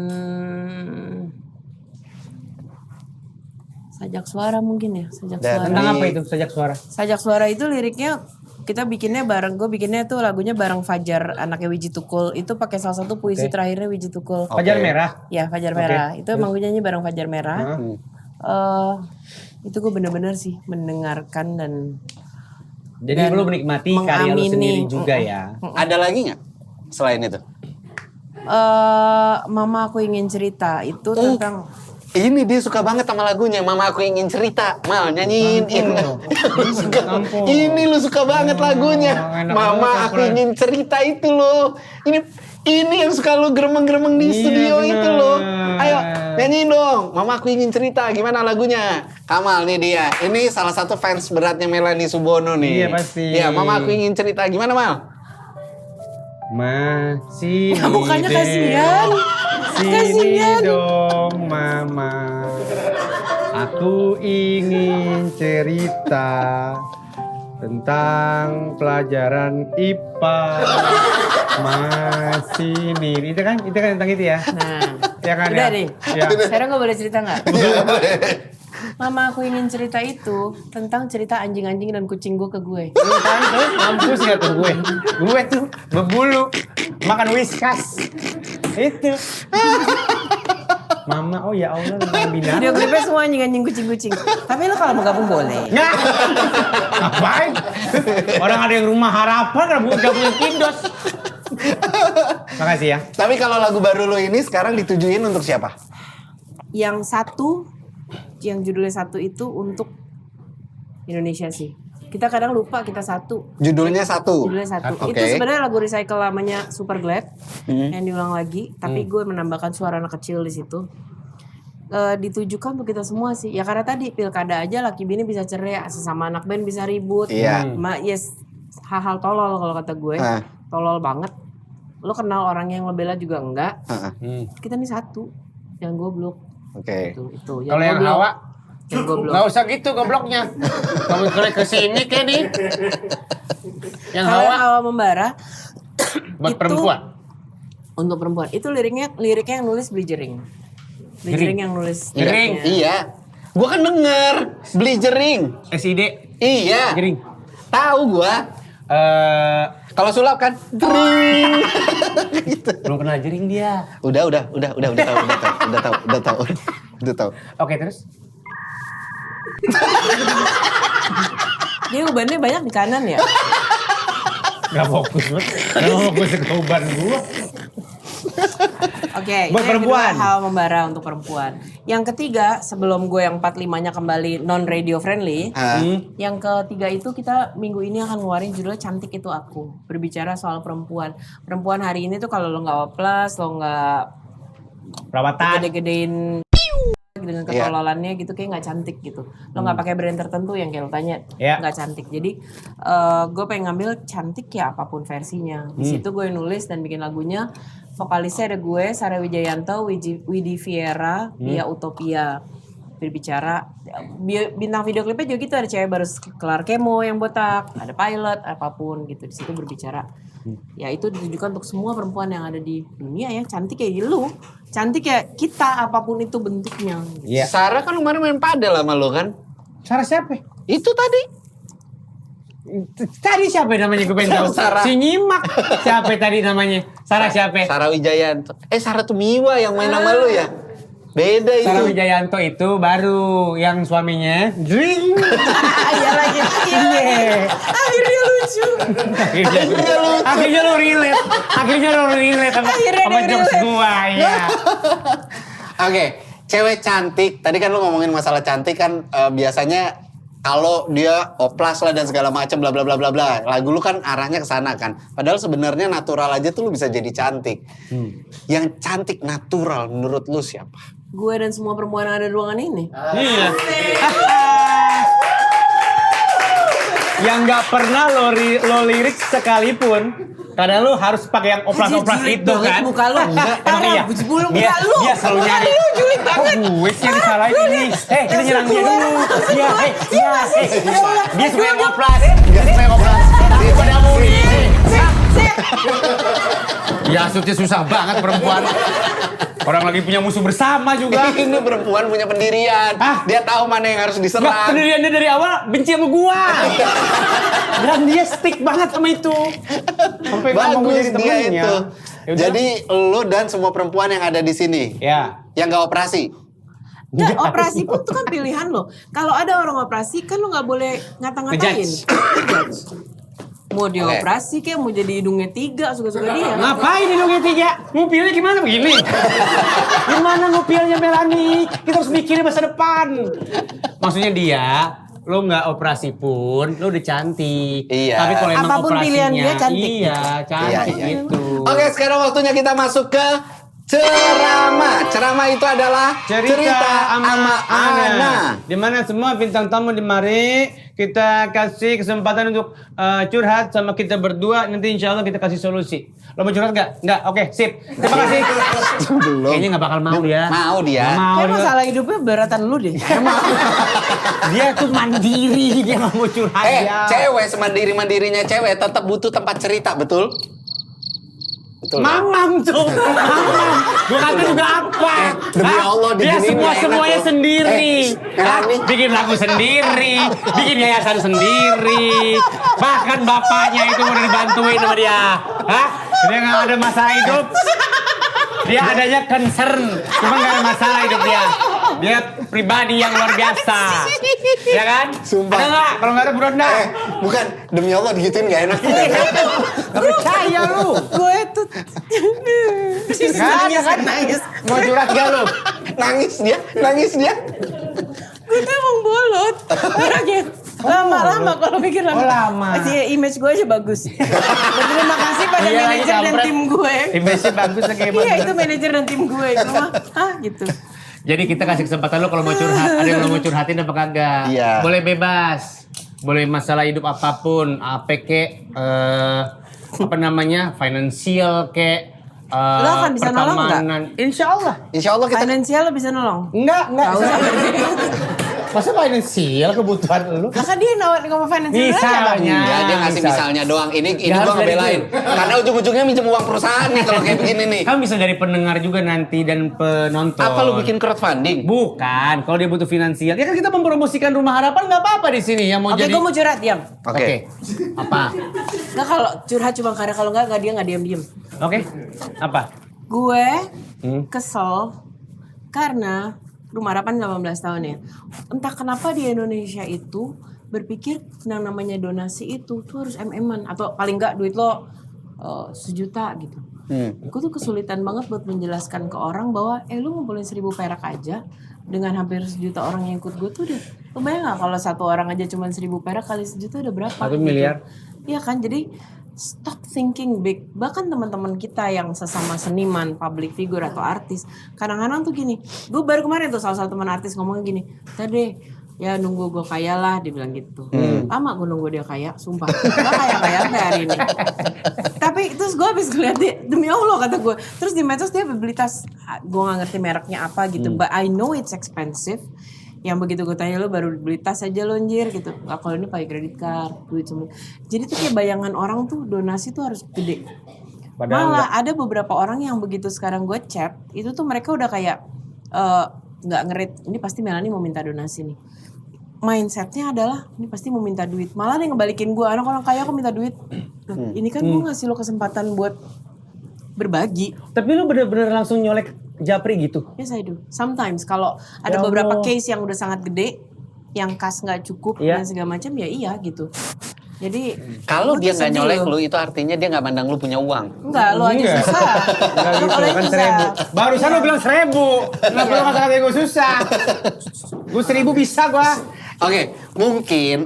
sajak suara mungkin ya, sajak Dan suara. Tentang apa itu sajak suara? Sajak suara itu liriknya kita bikinnya bareng, gue bikinnya tuh lagunya bareng Fajar, anaknya Wiji Tukul. Itu pakai salah satu puisi terakhirnya Wiji Tukul. Fajar merah. Ya, Fajar Merah. Itu emang gue nyanyi bareng Fajar Merah. Itu gue bener-bener sih mendengarkan dan Jadi lu menikmati karya lu mengamini. sendiri juga ya. Ada lagi nggak selain itu? Mama aku ingin cerita itu tentang Ini dia suka banget sama lagunya. Mama aku ingin cerita. Mal nyanyiin. Ini lu suka banget lagunya. enak Mama banget, aku Fran. ingin cerita itu loh. Ini yang suka lu geremeng-geremeng di Iya, studio bener. itu loh. Ayo nyanyiin dong. Mama aku ingin cerita. Gimana lagunya? Kamal nih dia. Ini salah satu fans beratnya Melanie Subono nih. Iya, pasti. Iya, Mama aku ingin cerita. Gimana Mal? Masih mukanya deh. kasihan. Sini Kasihan. dong mama. Aku ingin cerita tentang pelajaran IPA. Masih nih. Itu kan tentang itu ya. nah. Ya kan Udah ya? deh. Ya. Sekarang gue boleh cerita nggak? Mama aku ingin cerita itu tentang cerita anjing-anjing dan kucing gue ke gue. Lu kan tuh mampus gak tuh gue? Gue tuh bebulu makan whiskas. Itu. Mama, oh ya Allah, lu binatang. Video klipnya semua anjing-anjing kucing-kucing. Tapi lo kalau mau gabung boleh. Nah, ngapain? Orang ada yang rumah harapan, gak punya kindos. Makasih ya. Tapi kalau lagu baru lu ini sekarang ditujuin untuk siapa? Yang satu, yang judulnya satu itu untuk Indonesia sih. Kita kadang lupa kita satu. Judulnya satu. Judulnya satu. Oke. Itu sebenarnya lagu recycle lamanya Super Glad yang diulang lagi. Tapi gue menambahkan suara anak kecil di situ. Ditujukan untuk kita semua sih. Ya karena tadi pilkada aja laki bini bisa cerai, sesama anak band bisa ribut. Iya. Yes, hal-hal tolol kalau kata gue. Tolol banget. Lo kenal orang yang lo bela juga enggak. Kita nih satu. Yang goblok. Oke. Itu. Kalau yang goblok. Hawa, Yang goblok. gak usah gitu gobloknya. Kamu klik ke sini kayak nih. Yang Kalau Hawa Hawa membara buat itu perempuan. untuk perempuan. Itu liriknya yang nulis Beli Jering. Beli Jering yang nulis. Jering. liriknya. Iya. Gua kan denger beli jering. SID. Iya. Jering. Tahu gua. Kalau sulap kan jering. Gitu. Belum pernah jering dia. Udah tahu. Oke, terus? Dia ubannya banyak di kanan ya. Gak fokus banget. Gak fokus ke uban gua. Oke, Buat itu yang perempuan. kedua, Hawa membara untuk perempuan. Yang ketiga, sebelum gue yang 45-nya kembali non radio friendly, yang ketiga itu kita minggu ini akan ngeluarin judulnya Cantik Itu Aku. Berbicara soal perempuan. Perempuan hari ini tuh kalau lo nggak oplas, lo nggak Perawatan. gede-gedein dengan ketololannya gitu kayak nggak cantik gitu. Lo nggak pakai brand tertentu yang kayak lo tanya nggak cantik. Jadi gue pengen ngambil cantik ya apapun versinya. Di situ gue nulis dan bikin lagunya. Vokalisnya ada gue, Sarah Wijayanto, Widi Viera, Via Utopia. Berbicara bintang video klipnya juga gitu, ada cewek baru kelar kemo yang botak, ada pilot apapun gitu. Di situ berbicara. Ya itu ditujukan untuk semua perempuan yang ada di dunia ya. Cantik ya lu, cantik ya kita apapun itu bentuknya. Gitu. Iya. Sarah kan kemarin main padel sama lo kan? Sarah siapa? Itu tadi. Tadi siapa namanya gue pengen tahu? Sarah. Si Nyimak. Siapa tadi namanya? Sarah siapa? Sarah Wijayanto. Sarah Tumiwa yang main sama lo ya? Beda Sarah itu. Wijayanto itu baru yang suaminya Jring. Iya lagi. Iya. Akhirnya lucu. Akhirnya lo relate. Akhirnya lo relate sama Akhirnya sama dia jokes relate. gua ya. Oke, cewek cantik. Tadi kan lu ngomongin masalah cantik kan biasanya kalau dia oplas lah dan segala macam bla bla bla bla bla. Lagu lu kan arahnya ke sana kan. Padahal sebenarnya natural aja tuh lu bisa jadi cantik. Yang cantik natural menurut lu siapa? Gue dan semua perempuan yang ada di ruangan ini. Iya. Yang nggak pernah lo lirik sekalipun, karena lo harus pakai yang oplas-oplas Anjir, julid itu banget kan. muka lu. Enggak, emang Parah, iya. bulu Dia, muka lu. dia selalu nyari. Lu julid banget. Oh, gue sih yang disalahin ini. Kita nyerang dia dulu. Dia, dia suka yang oplas. Dia suka yang oplas. Tapi pada mau nih. Ya, asutnya susah banget perempuan. Orang lagi punya musuh bersama juga. Ini perempuan punya pendirian. Hah? Dia tahu mana yang harus Nggak, diserang. pendiriannya dari awal benci sama gua. Dan dia stick banget sama itu. Sampai nggak mau Bagus jadi dia temennya. itu. Yaudah. Jadi lu dan semua perempuan yang ada di sini Ya. yang gak operasi. Nggak, operasi pun itu kan pilihan lo. Kalau ada orang operasi kan lo nggak boleh ngata-ngatain. Ngejudge. Ngejudge. Mau dia Oke. operasi kayak mau jadi hidungnya 3 suka-suka dia. Ngapain hidungnya 3? Ngupilnya gimana begini? Gimana ngupilnya Melani? Kita harus mikirin masa depan. Maksudnya dia, lo nggak operasi pun, lo udah cantik. Iya. Tapi kalau emang Apapun operasinya, pilihan dia cantik. Iya, cantik Iya, iya. gitu. Oke, sekarang waktunya kita masuk ke ceramah. Ceramah itu adalah cerita ama Ana. Di mana semua bintang tamu di mari kita kasih kesempatan untuk curhat sama kita berdua. Nanti insya Allah kita kasih solusi. Lo mau curhat nggak? Nggak. Oke, sip. Terima kasih. Belum. Kayaknya nggak bakal mau dia. Mau dia. Nggak mau Kayak dia. masalah hidupnya beratan lu deh. Dia tuh mandiri, dia nggak mau curhat ya. Cewek semandiri-mandirinya cewek tetap butuh tempat cerita, betul? Betul. Mamam tuh, mamam. Gue kata juga apa? Demi Hah? Allah, dia diginiin nggak enak semuanya loh. sendiri. Melani. Bikin lagu sendiri, bikin yayasan sendiri. Bahkan bapaknya itu udah dibantuin sama dia. Hah? Dia nggak ada masalah hidup. Dia adanya concern, cuma nggak ada masalah hidup dia. Dia pribadi yang luar biasa, ya kan? Sumpah. Ada nggak? Kalau nggak ada buronda. Bukan, demi Allah digituin gak enak. Nggak percaya lu. Gue tuh Nggak ada kan? nangis. Mau curhat gak lu? Nangis dia. Gue tuh emang bolot orangnya. Lama-lama kalau pikir lama. Oh, lama. Masih image gue aja bagus. Terima kasih pada Iya, lagi manajer dan kampret. tim gue. Image-nya bagus lagi hebat. Iya itu manajer dan tim gue itu mah. Hah gitu. Jadi kita kasih kesempatan lo kalau mau curhat. Ada yang lo mau curhatin apa kagak? Iya. Boleh bebas. Boleh masalah hidup apapun. Apa kek, apa namanya, finansial kek. Lo akan bisa nolong nggak? pertemanan. Insya Allah. Insya Allah kita Finansial lo bisa nolong. Enggak. Gak usah. Masa finansial kebutuhan lu? Lah kan dia nawarin ngomong finansial aja bang. Misalnya. ya, dia ngasih Misal. misalnya doang. Ini Ya, gua harus dari ngebelain. Karena ujung-ujungnya minjem uang perusahaan nih kalau kayak begini nih. Kan bisa dari pendengar juga nanti dan penonton. Apa lu bikin crowdfunding? Bukan, kalau dia butuh finansial. Ya kan kita mempromosikan Rumah Harapan nggak apa-apa di sini yang mau Oke jadi. gue mau curhat diam. Oke. Apa? Nggak kalau curhat cuma karena kalau nggak dia nggak diam-diam. Oke. Apa? Gue kesel karena Rumah Harapan 18 tahun ya. Entah kenapa di Indonesia itu berpikir yang namanya donasi itu tuh harus MM-an atau paling nggak duit lo 1 juta gitu. Gue tuh kesulitan banget buat menjelaskan ke orang bahwa lu ngumpulin 1.000 perak aja dengan hampir 1 juta orang yang ikut gue tuh udah. Lo bayang gak kalau satu orang aja cuma 1.000 perak kali 1 juta udah berapa? 1 miliar. Iya kan, jadi stop thinking big. Bahkan teman-teman kita yang sesama seniman, public figure atau artis, kadang-kadang tuh gini. Gue baru kemarin tuh salah satu teman artis ngomong gini, tadi ya nunggu gue kaya lah, dia bilang gitu. Lama gue nunggu dia kaya, sumpah. Gak kaya-kaya sampai hari ini. Tapi terus gue habis ngeliat dia, demi Allah kata gue. Terus di medsos dia beli tas, gue gak ngerti mereknya apa gitu. But I know it's expensive. Yang begitu gue tanya lo baru beli tas aja lo anjir gitu. Nggak, kalau ini pakai kredit card, duit semua. Jadi tuh kayak bayangan orang tuh donasi tuh harus gede. Padahal Malah ada beberapa orang yang begitu sekarang gue chat, itu tuh mereka udah kayak nggak ngerit. Ini pasti Melani mau minta donasi nih. Mindsetnya adalah ini pasti mau minta duit. Malah dia ngebalikin gue, anak orang kaya aku minta duit. Loh, ini kan gue ngasih lo kesempatan buat berbagi. Tapi lu bener-bener langsung nyolek Japri gitu? Yes I do. Sometimes kalau ada Ya beberapa Allah. case yang udah sangat gede, yang kas nggak cukup Iya. dan segala macam ya iya gitu. Jadi Kalau gua dia tuh nggak sedih nyolek loh. lu, itu artinya dia nggak mandang lu punya uang. Enggak, lo aja Enggak. susah. Enggak Lo gitu kalau kan susah. 1.000. Barusan lo bilang 1.000. Kenapa lo kata-kata gue susah? Gue 1.000 bisa gua. Oke,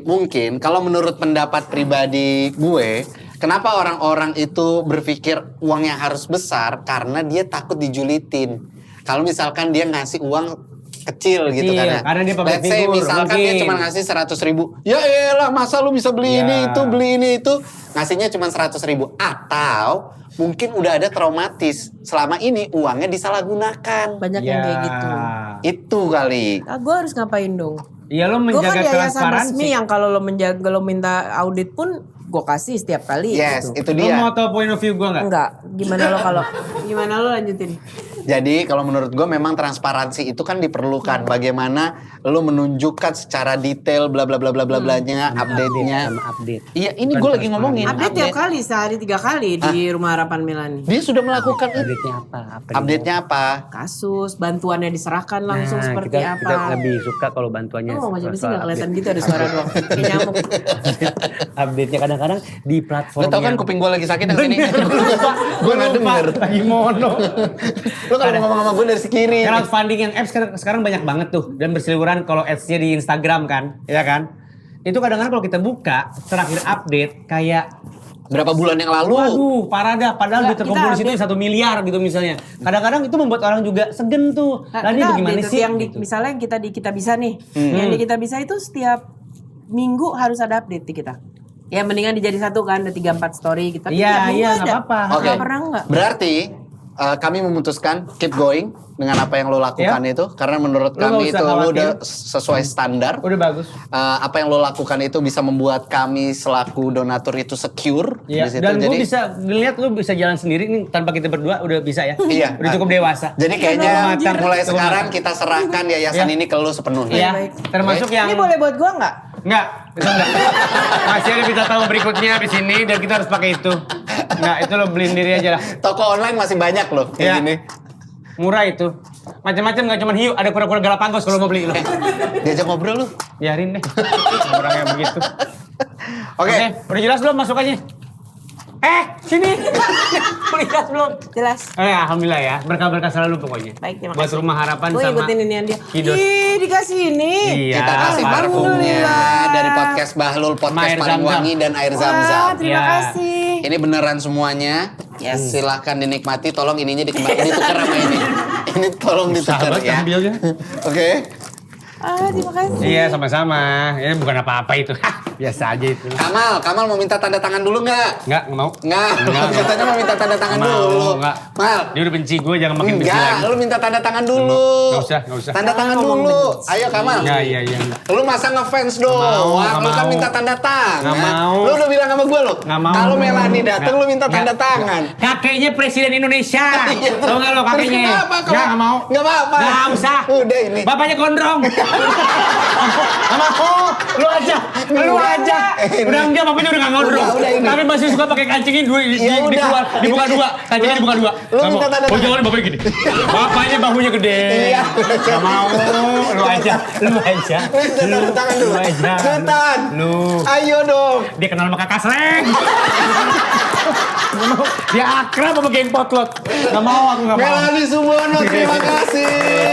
mungkin kalau menurut pendapat pribadi gue, kenapa orang-orang itu berpikir uangnya harus besar karena dia takut dijulitin. Kalau misalkan dia ngasih uang kecil gitu kan ya. karena dia public Let's say figure, misalkan dia mungkin. cuma ngasih 100.000. Ya elah, masa lu bisa beli Ya. ini itu, ngasihnya cuma 100.000. Atau mungkin udah ada traumatis. Selama ini uangnya disalahgunakan. Banyak yang kayak gitu. Itu kali. Gue harus ngapain dong? Iya lo Gue kan menjaga yayasan transparansi. resmi yang kalau lo menjaga lo minta audit pun gue kasih setiap kali. Yes, gitu. itu Lo dia. mau tau point of view gue nggak? Enggak. Gimana lo lanjutin? Jadi kalau menurut gue memang transparansi itu kan diperlukan. Bagaimana lo menunjukkan secara detail bla bla bla bla bla blanya, update-nya. Sama update. Iya, ini gue lagi ngomongin. Update tiap kali, sehari 3 kali di Rumah Harapan Melani. Dia sudah melakukan itu. Update-nya apa? Update-nya apa? Kasus, bantuannya diserahkan langsung seperti kita, apa. Kita lebih suka kalau bantuannya. Oh, macam sih soal nggak kelihatan update. gitu ada suara doang. Kayak nyamuk. Update-nya kadang-kadang di platform Lo tau kan yang- kuping gue lagi sakit yang sini? Gue gak Lupa, denger. lagi mono. Lo kalau ngomong sama gue dari kiri. Crowdfunding yang apps sekarang banyak banget tuh dan berseliweran kalau ads-nya di Instagram kan, ya kan? Itu kadang-kadang kalau kita buka terakhir update kayak Berapa bulan yang lalu? waduh, parah dah. Padahal Nggak, duit terkumpul kita di situ 1 miliar gitu misalnya. Kadang-kadang itu membuat orang juga segen tuh. Nah, Lah ini kita bagaimana update sih? yang Gitu. misalnya yang kita bisa nih. Yang di kita bisa itu setiap minggu harus ada update di kita. Ya mendingan dijadi satu kan, ada 3-4 story gitu. Tapi Iya, tiap minggu iya, ada. nggak apa-apa. Oke. Nggak pernah nggak? Berarti kami memutuskan keep going dengan apa yang lo lakukan itu karena menurut Lo nggak kami usah itu lo khawatir. udah sesuai standar. Udah bagus. Apa yang lo lakukan itu bisa membuat kami selaku donatur itu secure Iya, di situ. dan gue Jadi bisa ngeliat lu bisa jalan sendiri nih tanpa kita berdua udah bisa ya. Iya. Udah cukup dewasa. jadi kayaknya Matang. mulai Cukup sekarang matang. kita serahkan yayasan Iya. ini ke lo sepenuhnya. Iya, Baik. termasuk yang Ini boleh buat gua nggak? enggak, itu enggak. Masih ada kita tahu berikutnya di sini dan kita harus pakai itu. Enggak, itu lo beliin diri aja lah. Toko online masih banyak loh kayak Iya. gini. Murah itu. Macam-macam enggak cuma hiu, ada kura-kura Galapagos kalau mau beli lo. Diajak ngobrol lu. Biarin deh. Orangnya begitu. Oke. Udah jelas belum masuk aja? Sini. Udah jelas belum? Jelas. Alhamdulillah ya. Berkah-berkah selalu pokoknya. Baik, terima Buat kasih. Rumah Harapan Gue sama ikutin ini dia. Kidot. Ih, dikasih ini. Iya. Kita kasih parfumnya Alhamdulillah. dari podcast Bahlul, podcast Air paling Zam-Zam. wangi dan air Wah, zam-zam. terima Iya. kasih. Ini beneran semuanya. Silahkan dinikmati. Tolong ininya ditukar sama ini. Ini tolong ditukar Sahabat ya. ambilnya. Oke. Terima kasih. Iya sama-sama. Ini bukan apa-apa itu. Biasa aja itu. Kamal mau minta tanda tangan dulu nggak? Enggak mau. Nggak. Nggak. Katanya mau minta tanda tangan Nggak dulu. mau, nggak. Mal. Dia udah benci gue, jangan makin benci Enggak, lagi. lu minta tanda tangan dulu. Nggak usah. Tanda tangan Ngomong dulu. benci. Ayo Kamal. Iya. Lu masa ngefans doang. nggak Lu kan mau. minta tanda tangan. Nggak mau. Lu udah bilang sama gue lu. Nggak mau. Kalau Melani datang Nggak. lu minta tanda Nggak. tangan. Kakeknya Presiden Indonesia. Iya. Tahu nggak lo kakeknya? Terus kenapa kalau- Nggak mau. Nggak apa-apa. Nggak usah. Udah ini. Bapaknya gondrong. Nggak mau. Lu aja. Udah enggak, bapaknya udah nggak gondrong. Udah ini. Tapi masih suka pakai kancingin dua, Ya udah. dibuka dua. Kancingnya dibuka dua. Lu Nggak minta mau. tanda Oh tangan. jangan bapaknya gini. Bapaknya bahunya gede. Iya. Nggak mau. Lu aja. Minta tanda tangan dulu. Lu aja. Sultan. Lu. Ayo dong. Dia kenal sama kakak Sreng. Nggak mau. Dia akrab sama geng potlot. Nggak mau, aku nggak mau. Melani Subono, terima kasih.